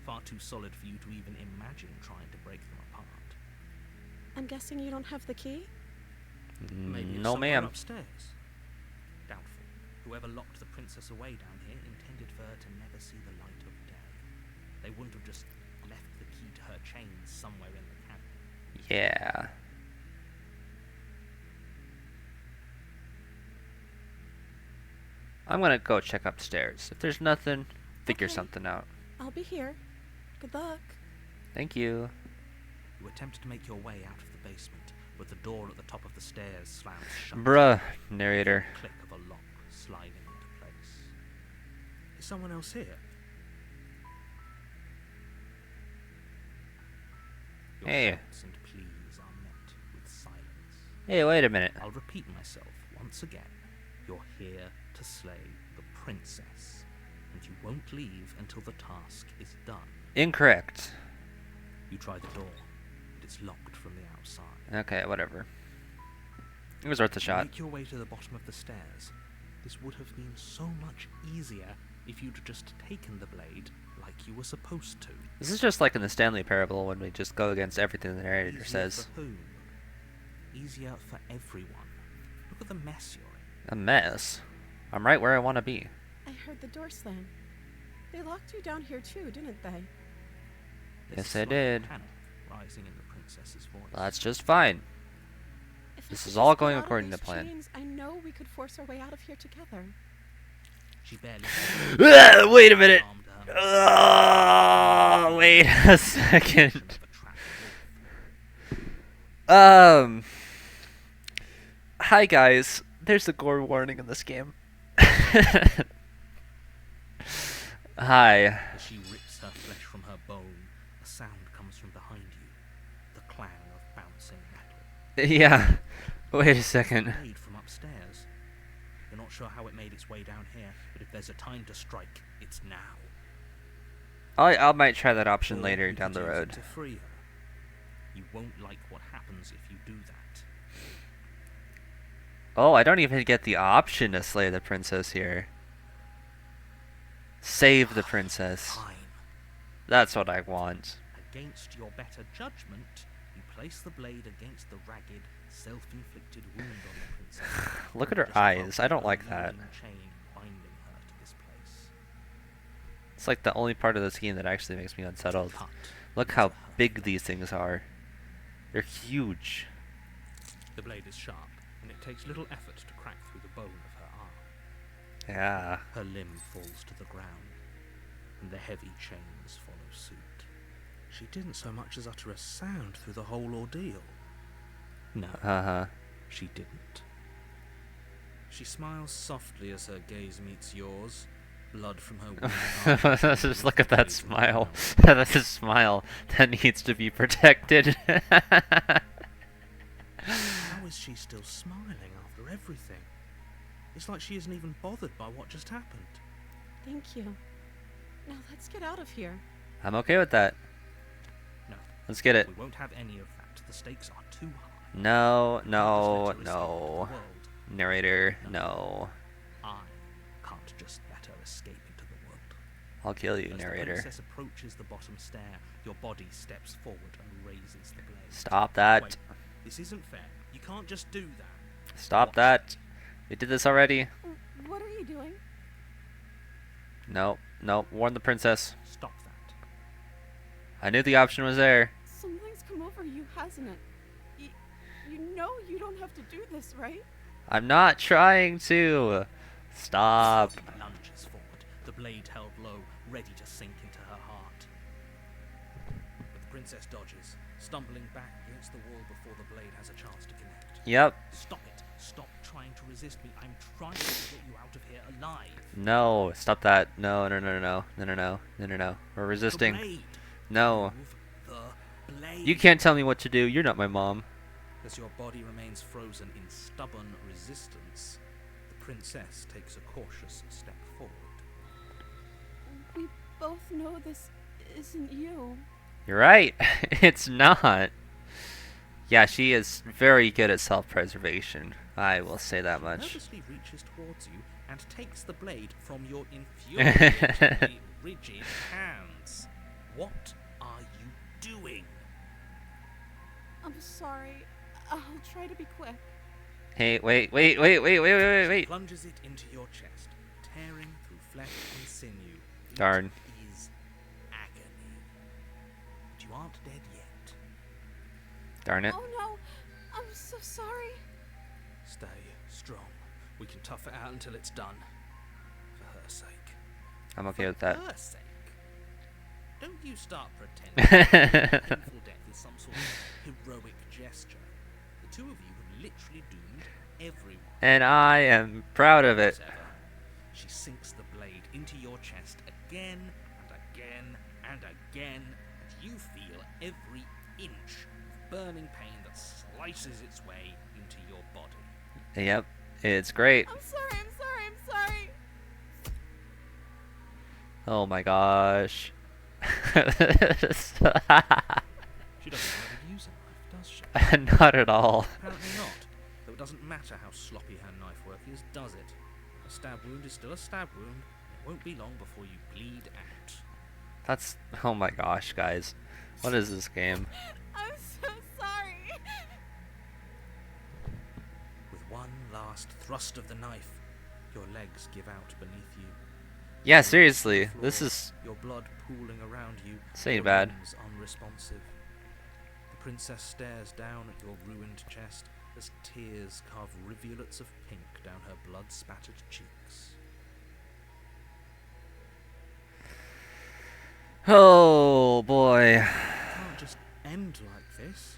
[SPEAKER 4] far too solid for you to even imagine trying to break them apart.
[SPEAKER 5] I'm guessing you don't have the key?
[SPEAKER 4] Maybe it's
[SPEAKER 1] No,
[SPEAKER 4] somewhere
[SPEAKER 1] ma'am.
[SPEAKER 4] upstairs. Doubtful. Whoever locked the princess away down here intended for her to never see the light of day. They wouldn't have just left the key to her chains somewhere in the cabin.
[SPEAKER 1] Yeah. I'm gonna go check upstairs. If there's nothing, figure
[SPEAKER 5] Okay.
[SPEAKER 1] something out.
[SPEAKER 5] I'll be here. Good luck.
[SPEAKER 1] Thank you.
[SPEAKER 4] You attempt to make your way out of the basement, but the door at the top of the stairs slams shut.
[SPEAKER 1] Bruh, narrator.
[SPEAKER 4] Click of a lock sliding into place. Is someone else here? Your
[SPEAKER 1] Hey.
[SPEAKER 4] shouts and pleas are met with silence.
[SPEAKER 1] Hey, wait a minute.
[SPEAKER 4] I'll repeat myself once again. You're here to slay the princess, and you won't leave until the task is done.
[SPEAKER 1] Incorrect.
[SPEAKER 4] You try the door, but it's locked from the outside.
[SPEAKER 1] Okay, whatever. It was worth a
[SPEAKER 4] You
[SPEAKER 1] shot.
[SPEAKER 4] make your way to the bottom of the stairs. This would have been so much easier if you'd just taken the blade like you were supposed to.
[SPEAKER 1] This is just like in the Stanley Parable when we just go against everything the narrator
[SPEAKER 4] Easier
[SPEAKER 1] says.
[SPEAKER 4] for whom? Easier for everyone. Look at the mess you're in.
[SPEAKER 1] A mess. I'm right where I want to be.
[SPEAKER 5] I heard the door slam. They locked you down here too, didn't they?
[SPEAKER 4] There's
[SPEAKER 1] Yes,
[SPEAKER 4] a
[SPEAKER 1] I
[SPEAKER 4] slight
[SPEAKER 1] did.
[SPEAKER 4] panic rising in the princess's voice.
[SPEAKER 1] That's just fine.
[SPEAKER 5] If I
[SPEAKER 1] This
[SPEAKER 5] could
[SPEAKER 1] is
[SPEAKER 5] just
[SPEAKER 1] all
[SPEAKER 5] get
[SPEAKER 1] going
[SPEAKER 5] out of
[SPEAKER 1] according
[SPEAKER 5] these
[SPEAKER 1] to plan.
[SPEAKER 5] chains, I know we could force our way out of here together.
[SPEAKER 4] She barely
[SPEAKER 1] Wait a minute.
[SPEAKER 4] calmed down.
[SPEAKER 1] Wait a second.
[SPEAKER 4] Of a trap wolf.
[SPEAKER 1] Hi guys. There's a gore warning in this game. Hi.
[SPEAKER 4] As she rips her flesh from her bone, a sound comes from behind you. The clang of bouncing metal.
[SPEAKER 1] Yeah. Wait a second.
[SPEAKER 4] Blade from upstairs. You're not sure how it made its way down here, but if there's a time to strike, it's now.
[SPEAKER 1] I might try that option
[SPEAKER 4] Or
[SPEAKER 1] later
[SPEAKER 4] you
[SPEAKER 1] down
[SPEAKER 4] could
[SPEAKER 1] the
[SPEAKER 4] use it
[SPEAKER 1] road.
[SPEAKER 4] to free her. You won't like what happens if you do that.
[SPEAKER 1] Oh, I don't even get the option to slay the princess here. Save the princess.
[SPEAKER 4] Time.
[SPEAKER 1] That's what I want.
[SPEAKER 4] Against your better judgment, you place the blade against the ragged, self-inflicted wound on the princess.
[SPEAKER 1] Look at her
[SPEAKER 4] Just
[SPEAKER 1] eyes.
[SPEAKER 4] above
[SPEAKER 1] I don't
[SPEAKER 4] the
[SPEAKER 1] like that.
[SPEAKER 4] leading chain binding her to this place.
[SPEAKER 1] It's like the only part of this game that actually makes me unsettled.
[SPEAKER 4] Cut
[SPEAKER 1] Look
[SPEAKER 4] into
[SPEAKER 1] how
[SPEAKER 4] her
[SPEAKER 1] big
[SPEAKER 4] flesh.
[SPEAKER 1] these things are. They're huge.
[SPEAKER 4] The blade is sharp, and it takes little effort to crack through the bone of her arm.
[SPEAKER 1] Yeah.
[SPEAKER 4] Her limb falls to the ground. and the heavy chains follow suit. She didn't so much as utter a sound through the whole ordeal. No,
[SPEAKER 1] Uh-huh.
[SPEAKER 4] she didn't. She smiles softly as her gaze meets yours. Blood from her wound.
[SPEAKER 1] Just look at that smile. That's a smile that needs to be protected.
[SPEAKER 4] How is she still smiling after everything? It's like she isn't even bothered by what just happened.
[SPEAKER 5] Thank you. Now let's get out of here.
[SPEAKER 1] I'm okay with that.
[SPEAKER 4] No,
[SPEAKER 1] Let's get it.
[SPEAKER 4] we won't have any of that. The stakes are too high.
[SPEAKER 1] No,
[SPEAKER 4] We can't just
[SPEAKER 1] no,
[SPEAKER 4] let her escape into
[SPEAKER 1] no.
[SPEAKER 4] the world.
[SPEAKER 1] Narrator, no.
[SPEAKER 4] I can't just let her escape into the world.
[SPEAKER 1] I'll kill you,
[SPEAKER 4] As the
[SPEAKER 1] narrator.
[SPEAKER 4] princess approaches the bottom stair, your body steps forward and raises the blade.
[SPEAKER 1] Stop that.
[SPEAKER 4] Wait, this isn't fair. You can't just do that.
[SPEAKER 1] Stop
[SPEAKER 4] Watch.
[SPEAKER 1] that. We did this already.
[SPEAKER 5] What are you doing?
[SPEAKER 1] Nope, nope. Warn the princess.
[SPEAKER 4] Stop that.
[SPEAKER 1] I knew the option was there.
[SPEAKER 5] Something's come over you, hasn't it? You know you don't have to do this, right?
[SPEAKER 1] I'm not trying to. Stop.
[SPEAKER 4] He lunges forward, the blade held low, ready to sink into her heart. But the princess dodges, stumbling back against the wall before the blade has a chance to connect.
[SPEAKER 1] Yep.
[SPEAKER 4] Stop it. Stop trying to resist me. I'm trying to get you out of here alive.
[SPEAKER 1] No. Stop that. No, no, no, no, no, no, no, no, no, no. We're
[SPEAKER 4] The
[SPEAKER 1] resisting.
[SPEAKER 4] blade.
[SPEAKER 1] No.
[SPEAKER 4] Move the blade.
[SPEAKER 1] You can't tell me what to do. You're not my mom.
[SPEAKER 4] As your body remains frozen in stubborn resistance, the princess takes a cautious step forward.
[SPEAKER 5] We both know this isn't you.
[SPEAKER 1] You're right. It's not. Yeah, she is very good at self-preservation. I will say that
[SPEAKER 4] She
[SPEAKER 1] much.
[SPEAKER 4] nervously reaches towards you and takes the blade from your infuriatingly rigid hands. What are you doing?
[SPEAKER 5] I'm sorry. I'll try to be quick.
[SPEAKER 1] Hey, wait, wait, wait, wait, wait, wait, wait,
[SPEAKER 4] She
[SPEAKER 1] wait.
[SPEAKER 4] plunges it into your chest, tearing through flesh and sinew.
[SPEAKER 1] Darn.
[SPEAKER 4] It is agony. But you aren't dead yet.
[SPEAKER 1] Darn it.
[SPEAKER 5] Oh no! I'm so sorry.
[SPEAKER 4] Stay strong. We can tough it out until it's done. For her sake.
[SPEAKER 1] I'm okay
[SPEAKER 4] For
[SPEAKER 1] with that.
[SPEAKER 4] her sake. Don't you start pretending painful death is some sort of heroic gesture. The two of you have literally doomed everyone.
[SPEAKER 1] And I am proud of it.
[SPEAKER 4] As ever, she sinks the blade into your chest again and again and again, and you feel every inch of burning pain that slices its way into your body.
[SPEAKER 1] Yep, it's great.
[SPEAKER 5] I'm sorry. I'm sorry. I'm sorry.
[SPEAKER 1] Oh my gosh.
[SPEAKER 4] She doesn't know how to use a knife, does she?
[SPEAKER 1] Not at all.
[SPEAKER 4] Apparently not. Though it doesn't matter how sloppy her knife work is, does it? A stab wound is still a stab wound. It won't be long before you bleed out.
[SPEAKER 1] That's... Oh my gosh, guys. What is this game?
[SPEAKER 5] I'm so sorry.
[SPEAKER 4] With one last thrust of the knife, your legs give out beneath you.
[SPEAKER 1] Yeah,
[SPEAKER 4] Your
[SPEAKER 1] seriously.
[SPEAKER 4] floor,
[SPEAKER 1] This is...
[SPEAKER 4] your blood pooling around you.
[SPEAKER 1] This ain't
[SPEAKER 4] your
[SPEAKER 1] bad.
[SPEAKER 4] limbs unresponsive. The princess stares down at your ruined chest as tears carve rivulets of pink down her blood-spattered cheeks.
[SPEAKER 1] Oh boy.
[SPEAKER 4] It can't just end like this.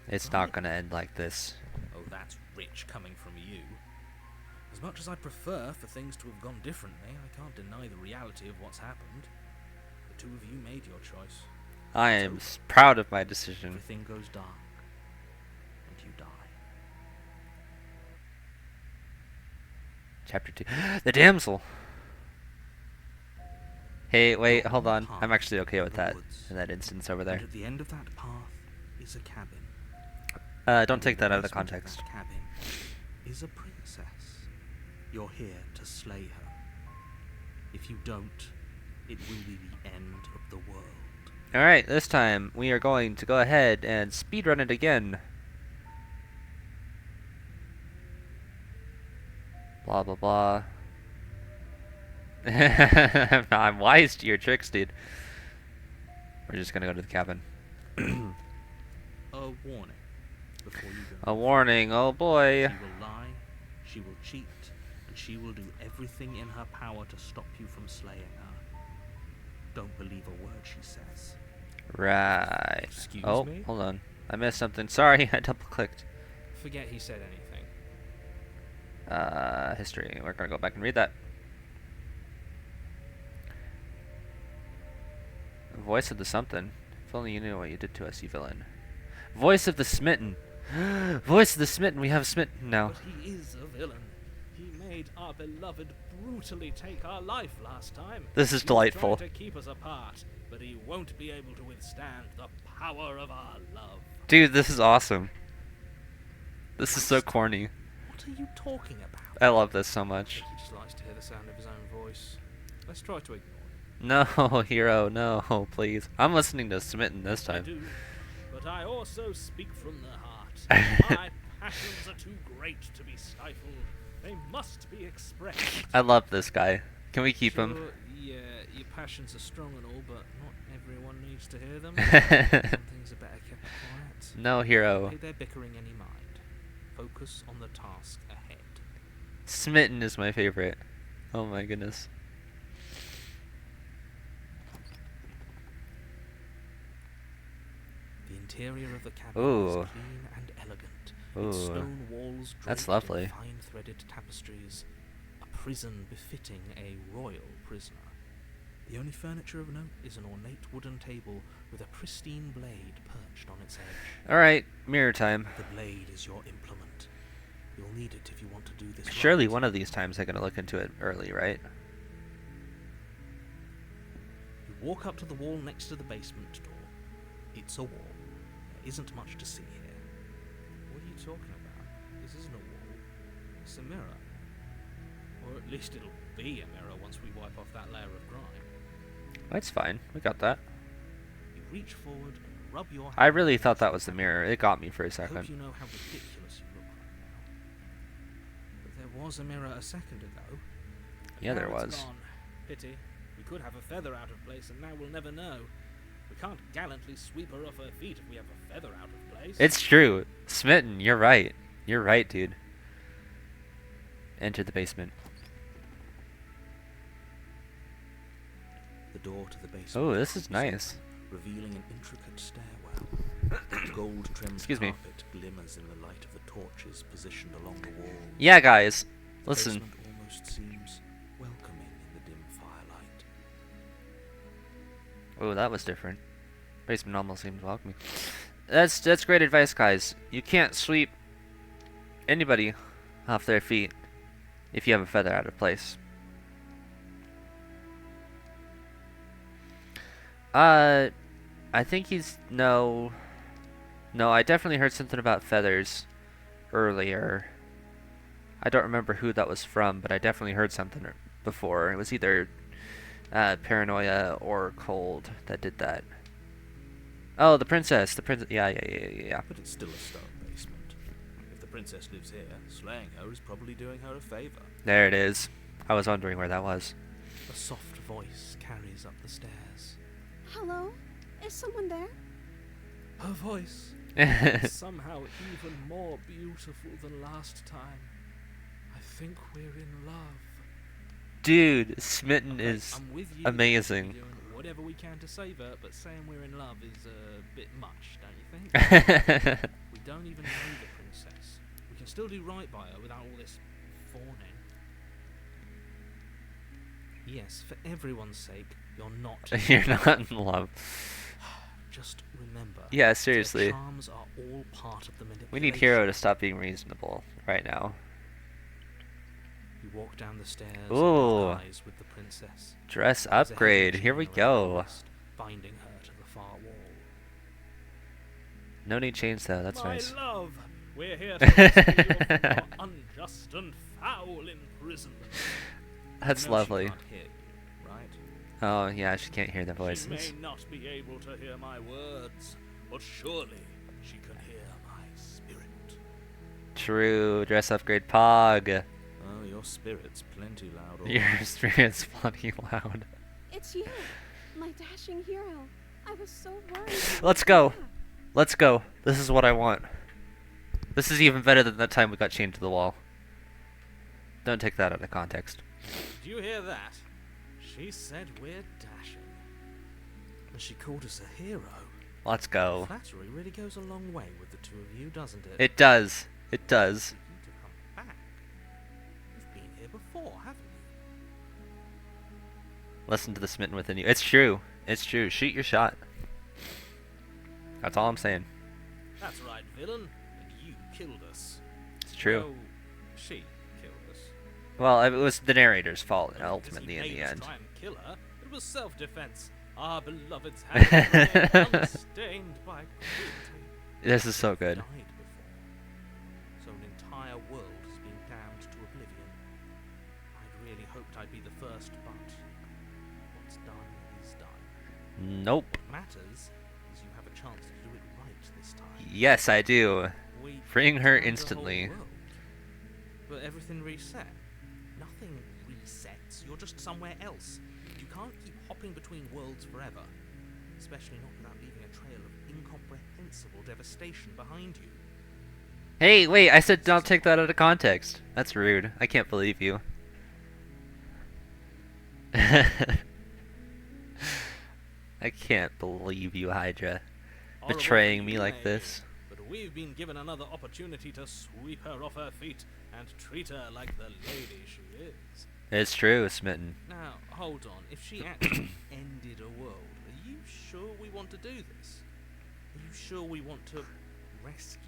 [SPEAKER 1] It's not gonna end like this.
[SPEAKER 4] Oh, that's rich coming from you. As much as I prefer for things to have gone differently, I can't deny the reality of what's happened. The two of you made your choice.
[SPEAKER 1] I am proud of my decision.
[SPEAKER 4] Everything goes dark, and you die.
[SPEAKER 1] Chapter 2. The damsel! Hey, wait,
[SPEAKER 4] You're
[SPEAKER 1] hold
[SPEAKER 4] on a
[SPEAKER 1] on. I'm
[SPEAKER 4] path
[SPEAKER 1] actually okay
[SPEAKER 4] through
[SPEAKER 1] with
[SPEAKER 4] the
[SPEAKER 1] that.
[SPEAKER 4] woods,
[SPEAKER 1] In that instance over
[SPEAKER 4] And
[SPEAKER 1] there.
[SPEAKER 4] at the end of that path is a cabin.
[SPEAKER 1] Don't
[SPEAKER 4] And
[SPEAKER 1] take
[SPEAKER 4] in
[SPEAKER 1] that
[SPEAKER 4] the
[SPEAKER 1] out of the
[SPEAKER 4] basement
[SPEAKER 1] context.
[SPEAKER 4] that cabin is a princess. You're here to slay her. If you don't, it will be the end of the world.
[SPEAKER 1] Alright, this time we are going to go ahead and speedrun it again. Blah blah blah. I'm wise to your tricks, dude. We're just gonna go to the cabin.
[SPEAKER 4] A warning before you go.
[SPEAKER 1] A warning, oh boy.
[SPEAKER 4] She will lie, she will cheat, and she will do everything in her power to stop you from slaying her. Don't believe a word she says.
[SPEAKER 1] Right.
[SPEAKER 2] Excuse
[SPEAKER 1] Oh,
[SPEAKER 2] me?
[SPEAKER 1] hold on. I missed something. Sorry, I double clicked.
[SPEAKER 2] Forget he said anything.
[SPEAKER 1] History. We're gonna go back and read that. Voice of the something. If only you knew what you did to us, you villain. Voice of the smitten. Voice of the smitten. We have smitten now.
[SPEAKER 2] But he is a villain. He made our beloved brutally take our life last time.
[SPEAKER 1] This is
[SPEAKER 2] He's
[SPEAKER 1] delightful.
[SPEAKER 2] trying to keep us apart, but he won't be able to withstand the power of our love.
[SPEAKER 1] Dude, this is awesome. This is so corny.
[SPEAKER 2] What are you talking about?
[SPEAKER 1] I love this so
[SPEAKER 2] I
[SPEAKER 1] much.
[SPEAKER 2] think he just likes to hear the sound of his own voice. Let's try to ignore him.
[SPEAKER 1] No, hero, no, please. I'm listening to Smitten this
[SPEAKER 2] I
[SPEAKER 1] time.
[SPEAKER 2] do, but I also speak from the heart. My passions are too great to be stifled. They must be expressed.
[SPEAKER 1] I love this guy. Can we keep him?
[SPEAKER 2] Sure, yeah, your passions are strong and all, but not everyone needs to hear them. Some things are better kept quiet.
[SPEAKER 1] No, hero.
[SPEAKER 2] Pay their bickering any mind. Focus on the task ahead.
[SPEAKER 1] Smitten is my favorite. Oh my goodness.
[SPEAKER 2] The interior of the cabin
[SPEAKER 1] Ooh.
[SPEAKER 2] is clean and elegant. Its
[SPEAKER 1] Ooh.
[SPEAKER 2] stone walls
[SPEAKER 1] That's
[SPEAKER 2] draped
[SPEAKER 1] lovely.
[SPEAKER 2] in fine-threaded tapestries. A prison befitting a royal prisoner. The only furniture of note is an ornate wooden table with a pristine blade perched on its edge.
[SPEAKER 1] Alright, mirror time.
[SPEAKER 2] The blade is your implement. You'll need it if you want to do this
[SPEAKER 1] Surely
[SPEAKER 2] right.
[SPEAKER 1] one of these times I'm gonna look into it early, right?
[SPEAKER 2] You walk up to the wall next to the basement door. It's a wall. There isn't much to see here. What are you talking about? This isn't a wall. It's a mirror. Or at least it'll be a mirror once we wipe off that layer of grime.
[SPEAKER 1] That's fine. We got that.
[SPEAKER 2] You reach forward and rub your
[SPEAKER 1] I
[SPEAKER 2] hand
[SPEAKER 1] really thought
[SPEAKER 2] against
[SPEAKER 1] that
[SPEAKER 2] the
[SPEAKER 1] was the
[SPEAKER 2] panel.
[SPEAKER 1] mirror. It got me for a
[SPEAKER 2] I hope
[SPEAKER 1] second.
[SPEAKER 2] you know how ridiculous you look right now. But there was a mirror a second ago. and
[SPEAKER 1] Yeah,
[SPEAKER 2] now
[SPEAKER 1] there
[SPEAKER 2] it's
[SPEAKER 1] was.
[SPEAKER 2] Gone. Pity. We could have a feather out of place, and now we'll never know. We can't gallantly sweep her off her feet if we have a feather out of place.
[SPEAKER 1] It's true. Smitten, you're right. You're right, dude. Enter the basement.
[SPEAKER 2] The door to the basement.
[SPEAKER 1] Oh, this is
[SPEAKER 2] opens,
[SPEAKER 1] nice.
[SPEAKER 2] revealing an intricate stairwell. Gold-trimmed
[SPEAKER 1] Excuse me.
[SPEAKER 2] carpet glimmers in the light of the torches positioned along the wall.
[SPEAKER 1] Yeah, guys.
[SPEAKER 2] The
[SPEAKER 1] Listen.
[SPEAKER 2] basement almost seems welcoming in the dim firelight.
[SPEAKER 1] Oh, that was different. Basement almost seemed welcoming. That's great advice, guys. You can't sweep anybody off their feet if you have a feather out of place. I think he's no. I definitely heard something about feathers earlier. I don't remember who that was from, but I definitely heard something before. It was either Paranoia or Cold that did that. Oh, the princess. The princess. Yeah.
[SPEAKER 2] But it's still a stone basement. If the princess lives here, slaying her is probably doing her a favor.
[SPEAKER 1] There it is. I was wondering where that was.
[SPEAKER 2] A soft voice carries up the stairs.
[SPEAKER 5] Hello? Is someone there?
[SPEAKER 2] Her voice is somehow even more beautiful than last time. I think we're in love.
[SPEAKER 1] Dude, Smitten
[SPEAKER 2] Okay,
[SPEAKER 1] is
[SPEAKER 2] I'm with you.
[SPEAKER 1] amazing.
[SPEAKER 2] We're doing whatever we can to save her, but saying we're in love is a bit much, don't you think? We don't even know the princess. We can still do right by her without all this fawning. Yes, for everyone's sake, you're not.
[SPEAKER 1] You're not in love.
[SPEAKER 5] Just remember.
[SPEAKER 1] Yeah, seriously.
[SPEAKER 5] Their charms are all part of the manipulation.
[SPEAKER 1] We need Hero to stop being reasonable right now.
[SPEAKER 5] You walk down the stairs
[SPEAKER 1] Ooh.
[SPEAKER 5] and eyes with the princess.
[SPEAKER 1] Dress
[SPEAKER 5] There's a heavy
[SPEAKER 1] upgrade. Here we
[SPEAKER 5] chain around
[SPEAKER 1] go.
[SPEAKER 5] her wrist, binding her to the far wall.
[SPEAKER 1] No need change though. That's
[SPEAKER 2] My
[SPEAKER 1] nice.
[SPEAKER 2] love, we're here to rescue you from your unjust and foul imprisonment.
[SPEAKER 1] That's
[SPEAKER 2] I know
[SPEAKER 1] lovely.
[SPEAKER 2] She can't hear you, right?
[SPEAKER 1] Oh yeah, she can't hear the
[SPEAKER 2] She
[SPEAKER 1] voices.
[SPEAKER 2] may not be able to hear my words, but surely she can hear my spirit.
[SPEAKER 1] True. Dress upgrade. Pog.
[SPEAKER 2] Oh, your spirit's plenty loud.
[SPEAKER 1] Your spirit's bloody loud.
[SPEAKER 3] It's you, my dashing hero. I was so worried.
[SPEAKER 1] Let's go. Let's go. This is what I want. This is even better than that time we got chained to the wall. Don't take that out of context.
[SPEAKER 2] Did you hear that? She said we're dashing.
[SPEAKER 4] And she called us a hero.
[SPEAKER 1] Let's go.
[SPEAKER 4] Flattery really goes a long way with the two of you, doesn't it?
[SPEAKER 1] It does. It does.
[SPEAKER 4] For you to come back. You've been here before, haven't you?
[SPEAKER 1] Listen to the smitten within you. It's true. It's true. Shoot your shot. That's all I'm saying.
[SPEAKER 4] That's right, villain. And you killed us.
[SPEAKER 1] It's true.
[SPEAKER 4] Oh, she killed us.
[SPEAKER 1] Well, it was the narrator's fault,
[SPEAKER 4] And
[SPEAKER 1] ultimately, in
[SPEAKER 4] busy
[SPEAKER 1] the
[SPEAKER 4] paid to
[SPEAKER 1] end.
[SPEAKER 4] try and kill her. It was self-defense. Our beloved's hand remained unstained by cruelty.
[SPEAKER 1] This is so good.
[SPEAKER 4] Died before. So an entire world has been damned to oblivion. I'd really hoped I'd be the first, but what's done is done.
[SPEAKER 1] Nope.
[SPEAKER 4] What matters is you have a chance to do it right this time.
[SPEAKER 1] Yes, I do.
[SPEAKER 4] We
[SPEAKER 1] Freeing her
[SPEAKER 4] turned the
[SPEAKER 1] instantly.
[SPEAKER 4] whole world. But everything reset. Nothing resets. You're just somewhere else. You can't keep hopping between worlds forever. Especially not without leaving a trail of incomprehensible devastation behind you.
[SPEAKER 1] Hey, wait, I said don't take that out of context. That's rude. I can't believe you. I can't believe you, Hydra.
[SPEAKER 4] Horrible
[SPEAKER 1] Betraying
[SPEAKER 4] for
[SPEAKER 1] me
[SPEAKER 4] you,
[SPEAKER 1] like
[SPEAKER 4] maybe,
[SPEAKER 1] this.
[SPEAKER 4] But we've been given another opportunity to sweep her off her feet and treat her like the lady she is.
[SPEAKER 1] It's true, Smitten.
[SPEAKER 4] Now, hold on. If she actually ended a world, are you sure we want to do this? Are you sure we want to rescue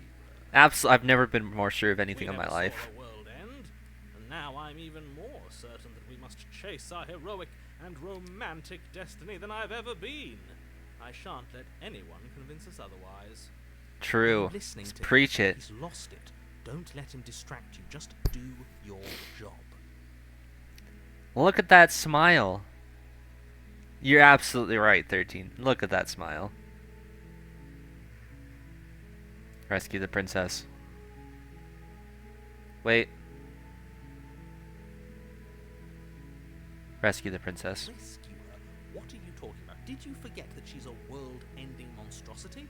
[SPEAKER 4] her?
[SPEAKER 1] I've never been more sure of anything
[SPEAKER 4] We
[SPEAKER 1] in my
[SPEAKER 4] never
[SPEAKER 1] life.
[SPEAKER 4] saw a world end, and now I'm even more certain that we must chase our heroic and romantic destiny than I've ever been. I shan't let anyone convince us otherwise.
[SPEAKER 1] True.
[SPEAKER 4] Keep listening to him.
[SPEAKER 1] Preach it.
[SPEAKER 4] He's lost it. Don't let him distract you. Just do your job.
[SPEAKER 1] Look at that smile. You're absolutely right, 13. Look at that smile. Rescue the princess. Wait. Rescue the princess.
[SPEAKER 4] Rescue her? What are you talking about? Did you forget that she's a world-ending monstrosity?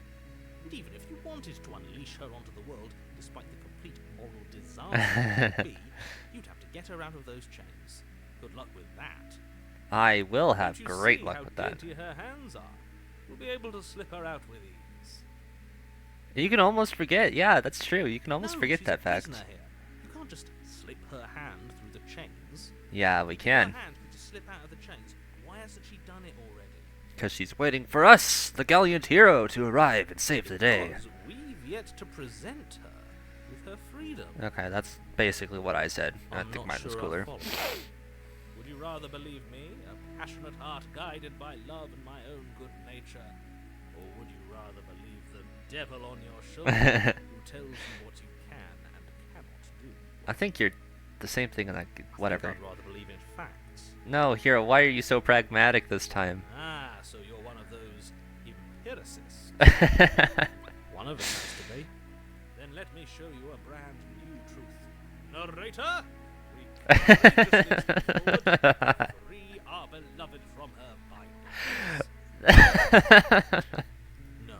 [SPEAKER 4] And even if you wanted to unleash her onto the world, despite the complete moral disaster it would be, you'd have to get her out of those chains. Good luck with that.
[SPEAKER 1] I will have
[SPEAKER 4] Don't you
[SPEAKER 1] great
[SPEAKER 4] see
[SPEAKER 1] luck
[SPEAKER 4] how
[SPEAKER 1] with that.
[SPEAKER 4] dainty her hands are? You'll be able to slip her out with ease.
[SPEAKER 1] You can almost forget. Yeah, that's true. You can almost
[SPEAKER 4] No,
[SPEAKER 1] forget
[SPEAKER 4] she's
[SPEAKER 1] that
[SPEAKER 4] a
[SPEAKER 1] fact.
[SPEAKER 4] prisoner here. You can't just slip her hand through the chains.
[SPEAKER 1] Yeah, we
[SPEAKER 4] If
[SPEAKER 1] can.
[SPEAKER 4] her hand could just slip out of the chains. Why hasn't she done it already?
[SPEAKER 1] Because she's waiting for us, the gallant hero, to arrive and save the day.
[SPEAKER 4] Because we've yet to present her with her freedom.
[SPEAKER 1] Okay, that's basically what I said. I
[SPEAKER 4] I'm
[SPEAKER 1] think
[SPEAKER 4] not
[SPEAKER 1] mine
[SPEAKER 4] sure
[SPEAKER 1] was
[SPEAKER 4] I
[SPEAKER 1] cooler.
[SPEAKER 4] follow. Would you rather believe me, a passionate heart guided by love and my own good nature? Or would you rather believe the devil on your shoulder who tells you what you can and cannot do?
[SPEAKER 1] I think you're the same thing in that.
[SPEAKER 4] I think
[SPEAKER 1] Whatever.
[SPEAKER 4] I'd rather believe in facts.
[SPEAKER 1] No, hero, why are you so pragmatic this time?
[SPEAKER 4] Ah, so you're one of those empiricists. One of us has to be. Then let me show you a brand new truth. Narrator, we courageously step forward and free our beloved from her bindings. No,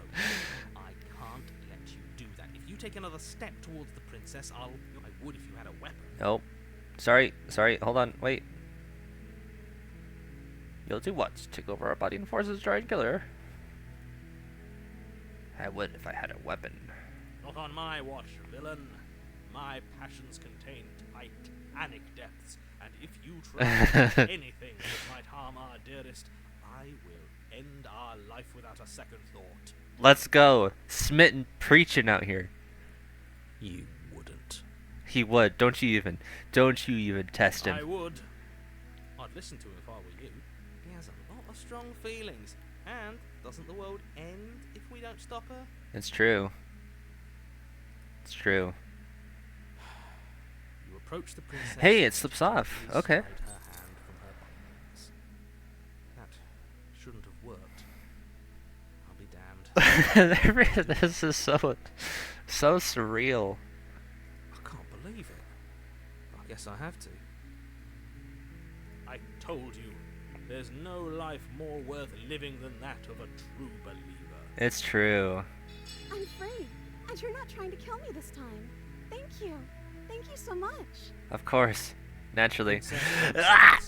[SPEAKER 4] I can't let you do that. If you take another step towards the princess, I would if you had a weapon.
[SPEAKER 1] Nope. Sorry, hold on, wait. You'll do what? Take over our body and force us to try and kill her? I would if I had a weapon.
[SPEAKER 4] Not on my watch, villain. My passions contain titanic depths, and if you try anything that might harm our dearest, I will end our life without a second thought.
[SPEAKER 1] Let's go. Smitten preaching out here.
[SPEAKER 4] You wouldn't.
[SPEAKER 1] He would. Don't you even test
[SPEAKER 4] I
[SPEAKER 1] him.
[SPEAKER 4] would. I'd listen to him if I were you. He has a lot of strong feelings. And doesn't the world end if we don't stop her?
[SPEAKER 1] It's true. It's true.
[SPEAKER 4] You approach the princess.
[SPEAKER 1] Hey, it slips off.
[SPEAKER 4] gently
[SPEAKER 1] Okay.
[SPEAKER 4] slide her hand from her bindings. That shouldn't have worked. I'll be damned.
[SPEAKER 1] This is so surreal.
[SPEAKER 4] I can't believe it. I guess I have to. I told you, there's no life more worth living than that of a true believer.
[SPEAKER 1] It's true.
[SPEAKER 5] I'm free, and you're not trying to kill me this time. Thank you. Thank you so much.
[SPEAKER 1] Of course. Naturally.
[SPEAKER 4] Princess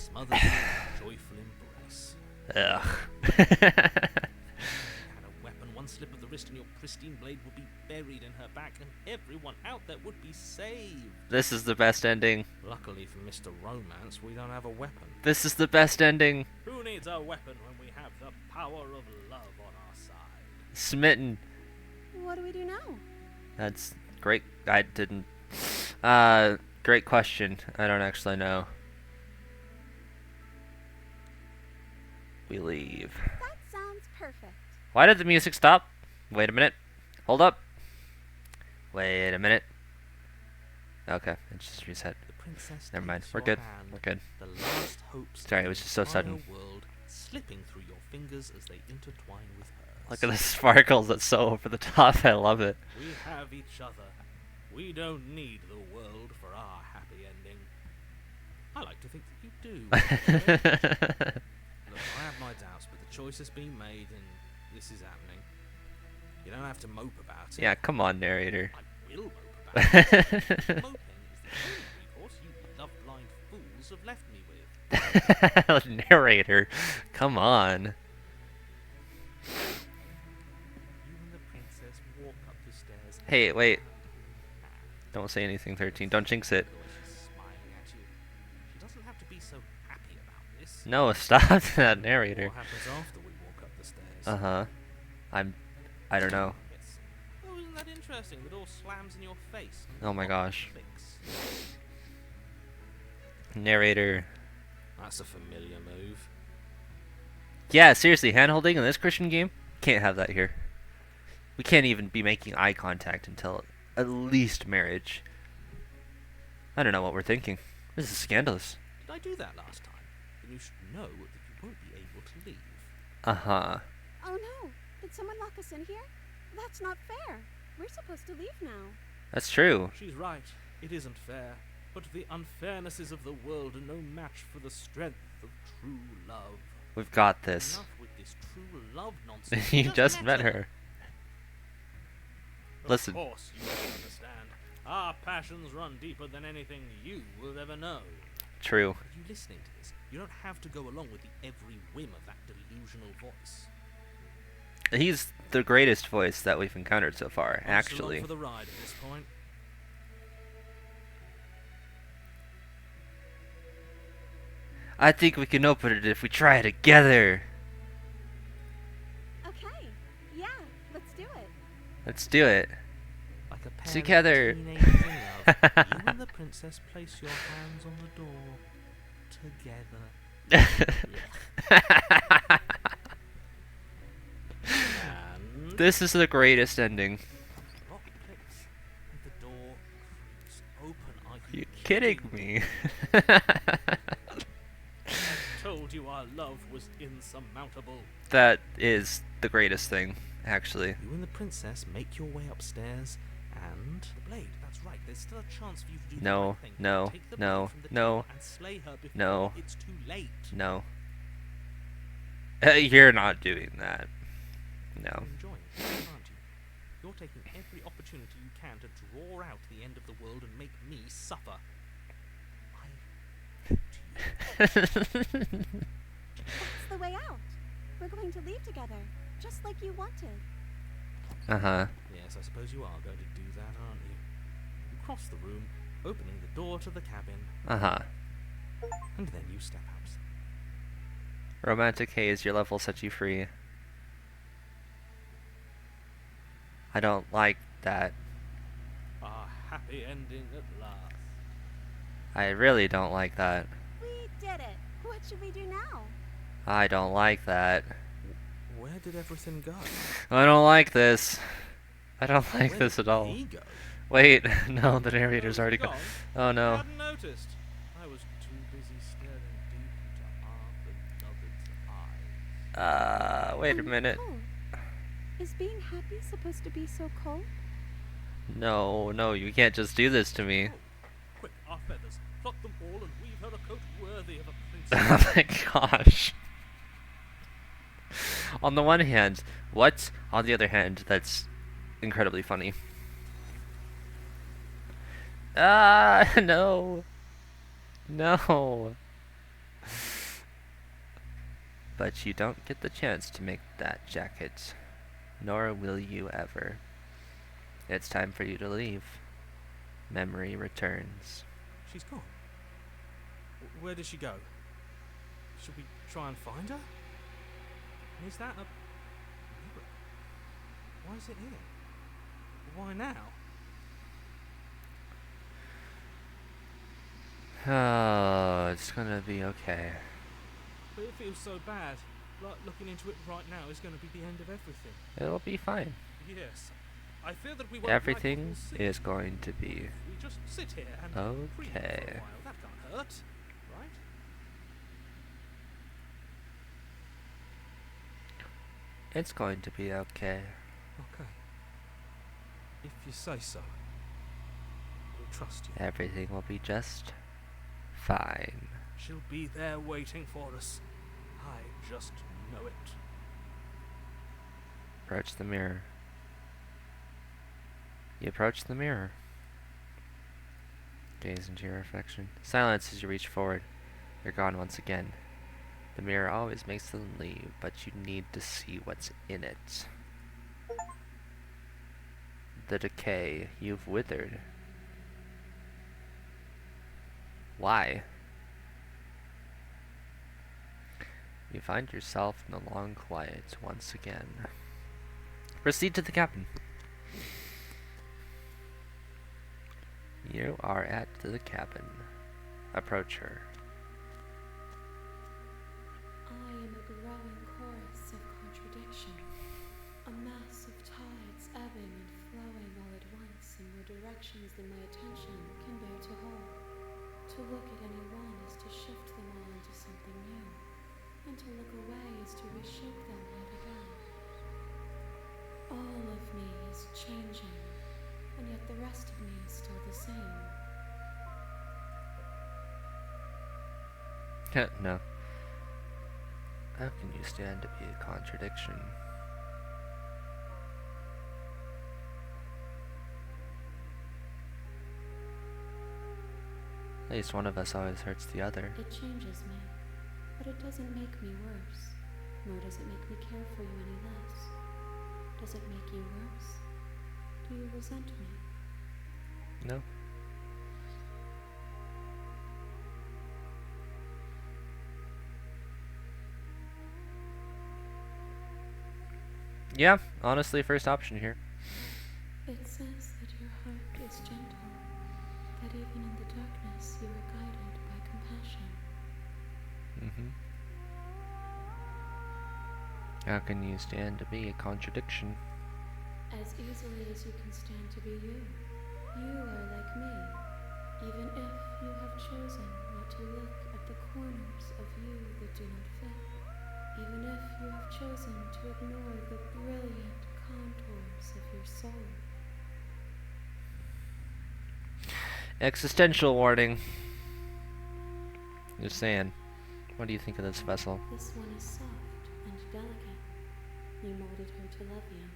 [SPEAKER 4] smothered in a joyful embrace.
[SPEAKER 1] Ugh.
[SPEAKER 2] slip of the wrist and your pristine blade would be buried in her back, and everyone out there would be saved.
[SPEAKER 1] This is the best ending.
[SPEAKER 2] Luckily for Mr. Romance, we don't have a weapon.
[SPEAKER 1] This is the best ending.
[SPEAKER 2] Who needs a weapon when we have the power of love on our side?
[SPEAKER 1] Smitten.
[SPEAKER 5] What do we do now?
[SPEAKER 1] That's great. I didn't. Great question. I don't actually know. We leave.
[SPEAKER 5] That sounds perfect.
[SPEAKER 1] Why did the music stop? Wait a minute. Hold up. Wait a minute. Okay, it just reset.
[SPEAKER 2] The princess
[SPEAKER 1] Never mind.
[SPEAKER 2] takes
[SPEAKER 1] We're
[SPEAKER 2] your
[SPEAKER 1] good.
[SPEAKER 2] hand,
[SPEAKER 1] We're good.
[SPEAKER 2] The last hopes
[SPEAKER 1] Sorry,
[SPEAKER 2] of
[SPEAKER 1] it was
[SPEAKER 2] the
[SPEAKER 1] just so
[SPEAKER 2] entire
[SPEAKER 1] sudden.
[SPEAKER 2] world slipping through your fingers as they intertwine with hers.
[SPEAKER 1] Look at the sparkles. That's so over the top. I love it.
[SPEAKER 2] We have each other. We don't need the world for our happy ending. I like to think that you do. Look, I have my doubts, but the choice has been made and this is happening. You don't have to mope about it.
[SPEAKER 1] Yeah, come on, narrator.
[SPEAKER 2] I will mope about it. Moping is the only recourse you love-blind fools have left me with.
[SPEAKER 1] Narrator. Come on.
[SPEAKER 2] You and the princess walk up the stairs.
[SPEAKER 1] Hey, wait. Don't say anything, 13. Don't jinx it.
[SPEAKER 2] She's smiling at you. She doesn't have to be so happy about this.
[SPEAKER 1] No, stop that, narrator.
[SPEAKER 2] What happens after we walk up the stairs?
[SPEAKER 1] Uh-huh. I don't know.
[SPEAKER 2] It's, oh, isn't that interesting? The door slams in your face. and
[SPEAKER 1] Oh my
[SPEAKER 2] the lock
[SPEAKER 1] gosh.
[SPEAKER 2] clicks.
[SPEAKER 1] Narrator.
[SPEAKER 2] That's a familiar move.
[SPEAKER 1] Yeah, seriously, hand-holding in this Christian game? Can't have that here. We can't even be making eye contact until at least marriage. I don't know what we're thinking. This is scandalous.
[SPEAKER 2] Did I do that last time? Then you should know that you won't be able to leave.
[SPEAKER 1] Uh-huh.
[SPEAKER 5] Oh no! Did someone lock us in here? That's not fair. We're supposed to leave now.
[SPEAKER 1] That's true.
[SPEAKER 2] She's right. It isn't fair. But the unfairnesses of the world are no match for the strength of true love.
[SPEAKER 1] We've got this.
[SPEAKER 2] Enough with this true love nonsense.
[SPEAKER 1] You just met her. Listen.
[SPEAKER 2] Of course you don't understand. Our passions run deeper than anything you will ever know.
[SPEAKER 1] True.
[SPEAKER 2] Are you listening to this? You don't have to go along with the every whim of that delusional voice.
[SPEAKER 1] He's the greatest voice that we've encountered so far,
[SPEAKER 2] I'm just along
[SPEAKER 1] actually.
[SPEAKER 2] for the ride at this point.
[SPEAKER 1] I think we can open it if we try together.
[SPEAKER 5] Okay. Yeah, let's do it.
[SPEAKER 1] Let's do it.
[SPEAKER 2] Like a pair
[SPEAKER 1] Together.
[SPEAKER 2] of teenagers in love, you and the princess place your hands on the door together. And
[SPEAKER 1] This is the greatest ending.
[SPEAKER 2] the lock clicks and the door creaks open. Are
[SPEAKER 1] You
[SPEAKER 2] you
[SPEAKER 1] kidding me?
[SPEAKER 2] I told you our love was insurmountable.
[SPEAKER 1] That is the greatest thing, actually.
[SPEAKER 2] You and the princess make your way upstairs, and the blade. That's right. There's still a chance for you to do the
[SPEAKER 1] No,
[SPEAKER 2] right thing.
[SPEAKER 1] no,
[SPEAKER 2] Take the
[SPEAKER 1] no,
[SPEAKER 2] blade from the
[SPEAKER 1] no,
[SPEAKER 2] table and slay her before
[SPEAKER 1] no.
[SPEAKER 2] it's too late.
[SPEAKER 1] No. You're not doing that. No.
[SPEAKER 2] You're enjoying it, aren't you? You're taking every opportunity you can to draw out the end of the world and make me suffer.
[SPEAKER 5] That's the way out. We're going to leave together, just like you wanted.
[SPEAKER 1] Uh-huh.
[SPEAKER 2] Yes, I suppose you are going to do that, aren't you? You cross the room, opening the door to the cabin,
[SPEAKER 1] Uh-huh.
[SPEAKER 2] and then you step out.
[SPEAKER 1] Romantic haze, your level sets you free. I don't like that.
[SPEAKER 2] A happy ending at last.
[SPEAKER 1] I really don't like that.
[SPEAKER 5] We did it. What should we do now?
[SPEAKER 1] I don't like that.
[SPEAKER 2] Where did everything go?
[SPEAKER 1] I don't like this. I don't like
[SPEAKER 2] Where
[SPEAKER 1] this
[SPEAKER 2] did
[SPEAKER 1] at all.
[SPEAKER 2] he go?
[SPEAKER 1] Wait, no, the narrator's
[SPEAKER 2] Oh,
[SPEAKER 1] already
[SPEAKER 2] he's
[SPEAKER 1] gone.
[SPEAKER 2] gone?
[SPEAKER 1] Oh
[SPEAKER 2] I
[SPEAKER 1] no.
[SPEAKER 2] hadn't noticed. I was too busy staring deep into Arthur Nuggets' eyes.
[SPEAKER 1] Wait a minute.
[SPEAKER 5] Cold. Is being happy supposed to be so cold?
[SPEAKER 1] No, no, you can't just do this to me.
[SPEAKER 2] Oh, quick, our feathers. Pluck them all and weave her a coat worthy of a
[SPEAKER 1] Oh
[SPEAKER 2] princess.
[SPEAKER 1] my gosh. On the one hand, what? On the other hand, that's incredibly funny. No. No. But you don't get the chance to make that jacket. nor will you ever. It's time for you to leave. Memory returns.
[SPEAKER 2] She's gone. Where did she go? Should we try and find her? Is that a mirror? Why is it here? Why now?
[SPEAKER 1] Oh, it's gonna be okay.
[SPEAKER 2] But it feels so bad. Like looking into it right now is going to be the end of everything.
[SPEAKER 1] It'll be fine.
[SPEAKER 2] Yes. I fear that we won't like what
[SPEAKER 1] Everything
[SPEAKER 2] we'll see.
[SPEAKER 1] is going to be
[SPEAKER 2] We just sit here and breathe for
[SPEAKER 1] okay.
[SPEAKER 2] a while. That can't hurt, right?
[SPEAKER 1] It's going to be okay.
[SPEAKER 2] Okay. If you say so. We'll trust you.
[SPEAKER 1] Everything will be just fine.
[SPEAKER 2] She'll be there waiting for us. I just know it.
[SPEAKER 1] Approach the mirror. You approach the mirror. Gaze into your reflection. Silence as you reach forward. You're gone once again. The mirror always makes them leave, but you need to see what's in it. The decay. You've withered. Why? You find yourself in the long quiet once again. Proceed to the cabin. You are at the cabin. Approach her.
[SPEAKER 3] I am a growing chorus of contradiction, a mass of tides ebbing and flowing all at once in more directions than my attention can bear to hold. To look at any one is to shift them all into something new, and to look away is to reshape them yet again. All of me is changing, and yet the rest of me is still the same.
[SPEAKER 1] No. How can you stand to be a contradiction? At least one of us always hurts the other.
[SPEAKER 3] It changes me, but it doesn't make me worse, nor does it make me care for you any less. Does it make you worse? Do you resent me?
[SPEAKER 1] No. Yeah, honestly, first option here.
[SPEAKER 3] It says that your heart is gentle, that even in the darkness you are guided by compassion.
[SPEAKER 1] How can you stand to be a contradiction?
[SPEAKER 3] As easily as you can stand to be you. You are like me, even if you have chosen not to look at the corners of you that do not fit. Even if you have chosen to ignore the brilliant contours of your soul.
[SPEAKER 1] Existential warning. Just saying. What do you think of this vessel?
[SPEAKER 3] This one is soft and delicate. You molded her to love you,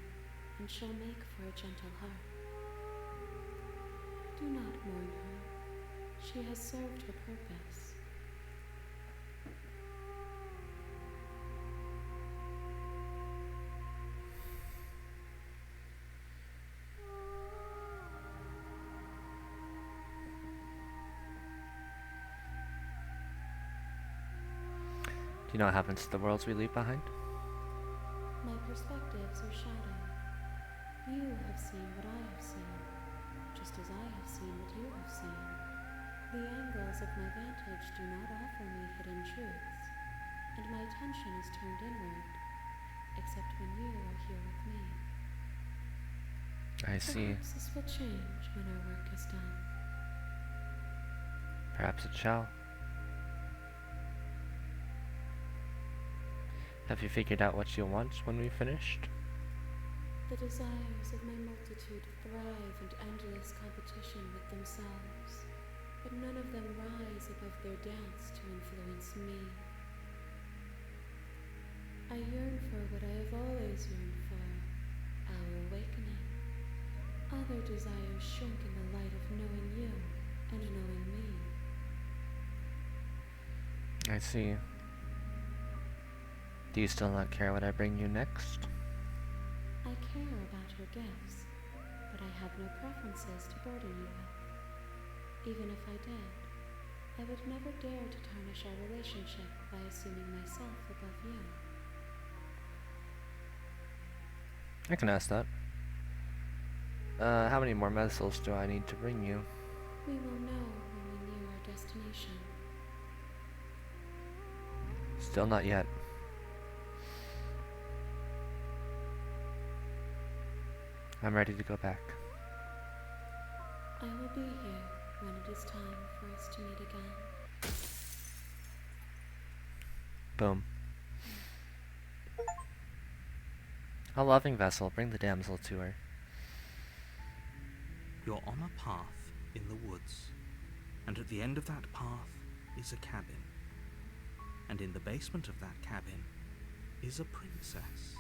[SPEAKER 3] and she'll make for a gentle heart. Do not mourn her. She has served her purpose.
[SPEAKER 1] Do you know what happens to the worlds we leave behind?
[SPEAKER 3] My perspectives are shadowed. You have seen what I have seen, just as I have seen what you have seen. The angles of my vantage do not offer me hidden truths, and my attention is turned inward, except when you are here with me.
[SPEAKER 1] I see.
[SPEAKER 3] Perhaps this will change when our work is done.
[SPEAKER 1] Perhaps it shall. Have you figured out what you want when we've finished?
[SPEAKER 3] The desires of my multitude thrive in endless competition with themselves, but none of them rise above their dance to influence me. I yearn for what I have always yearned for, our awakening. Other desires shrink in the light of knowing you and knowing me.
[SPEAKER 1] I see. Do you still not care what I bring you next?
[SPEAKER 3] I care about your gifts, but I have no preferences to burden you with. Even if I did, I would never dare to tarnish our relationship by assuming myself above you.
[SPEAKER 1] I can ask that. How many more vessels do I need to bring you?
[SPEAKER 3] We will know when we near our destination.
[SPEAKER 1] Still not yet. I'm ready to go back.
[SPEAKER 3] I will be here when it is time for us to meet again.
[SPEAKER 1] Boom. A loving vessel, bring the damsel to her.
[SPEAKER 4] You're on a path in the woods, and at the end of that path is a cabin. And in the basement of that cabin is a princess.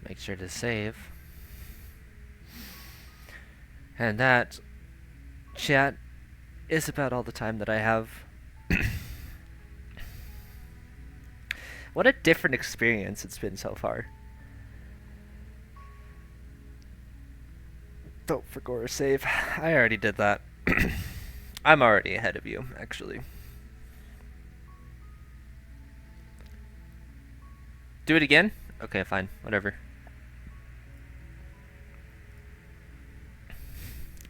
[SPEAKER 1] Make sure to save. And that, chat, is about all the time that I have. What a different experience it's been so far. Don't forget or save. I already did that. I'm already ahead of you, actually. Do it again? Okay, fine. Whatever.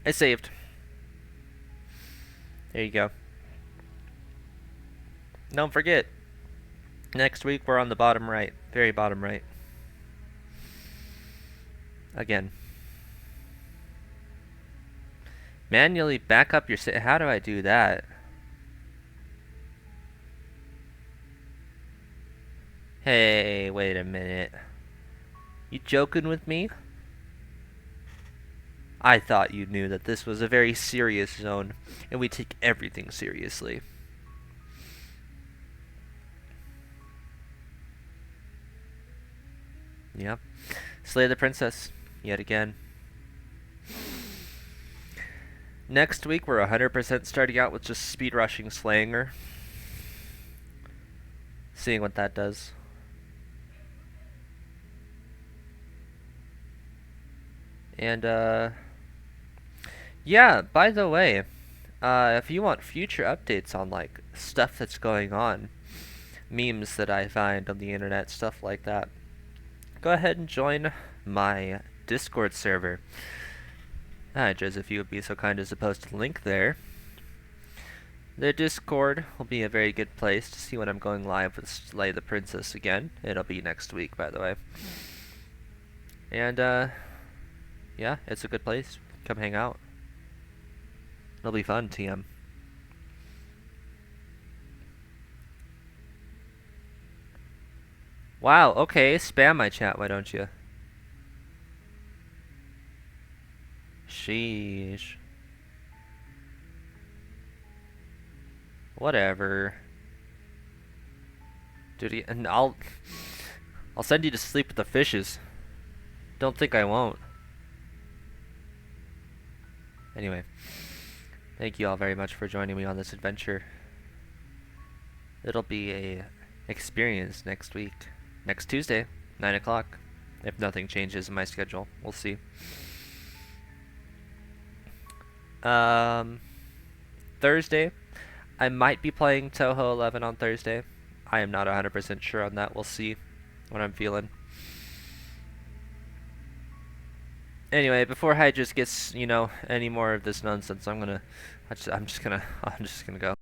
[SPEAKER 1] I saved. There you go. Don't forget. Next week we're on the bottom right. Very bottom right. Again. Manually back up your how do I do that? Hey, wait a minute. You joking with me? I thought you knew that this was a very serious zone, and we take everything seriously. Yep. Slay the princess, yet again. Next week, we're 100% starting out with just speed rushing slaying her. Seeing what that does. And, yeah, by the way, if you want future updates on, like, stuff that's going on, memes that I find on the internet, stuff like that, go ahead and join my Discord server. Just if you would be so kind as to post a link there. The Discord will be a very good place to see when I'm going live with Slay the Princess again. It'll be next week, by the way. And, yeah, it's a good place. Come hang out. It'll be fun, TM. Wow, okay, spam my chat, why don't you? Sheesh. Whatever. Dude, and I'll send you to sleep with the fishes. Don't think I won't. Anyway, thank you all very much for joining me on this adventure. It'll be a experience next week. Next Tuesday, 9 o'clock. If nothing changes in my schedule. We'll see. Thursday, I might be playing Toho 11 on Thursday. I am not 100% sure on that. We'll see what I'm feeling. Anyway, before Hydrus gets, any more of this nonsense, I'm just gonna go.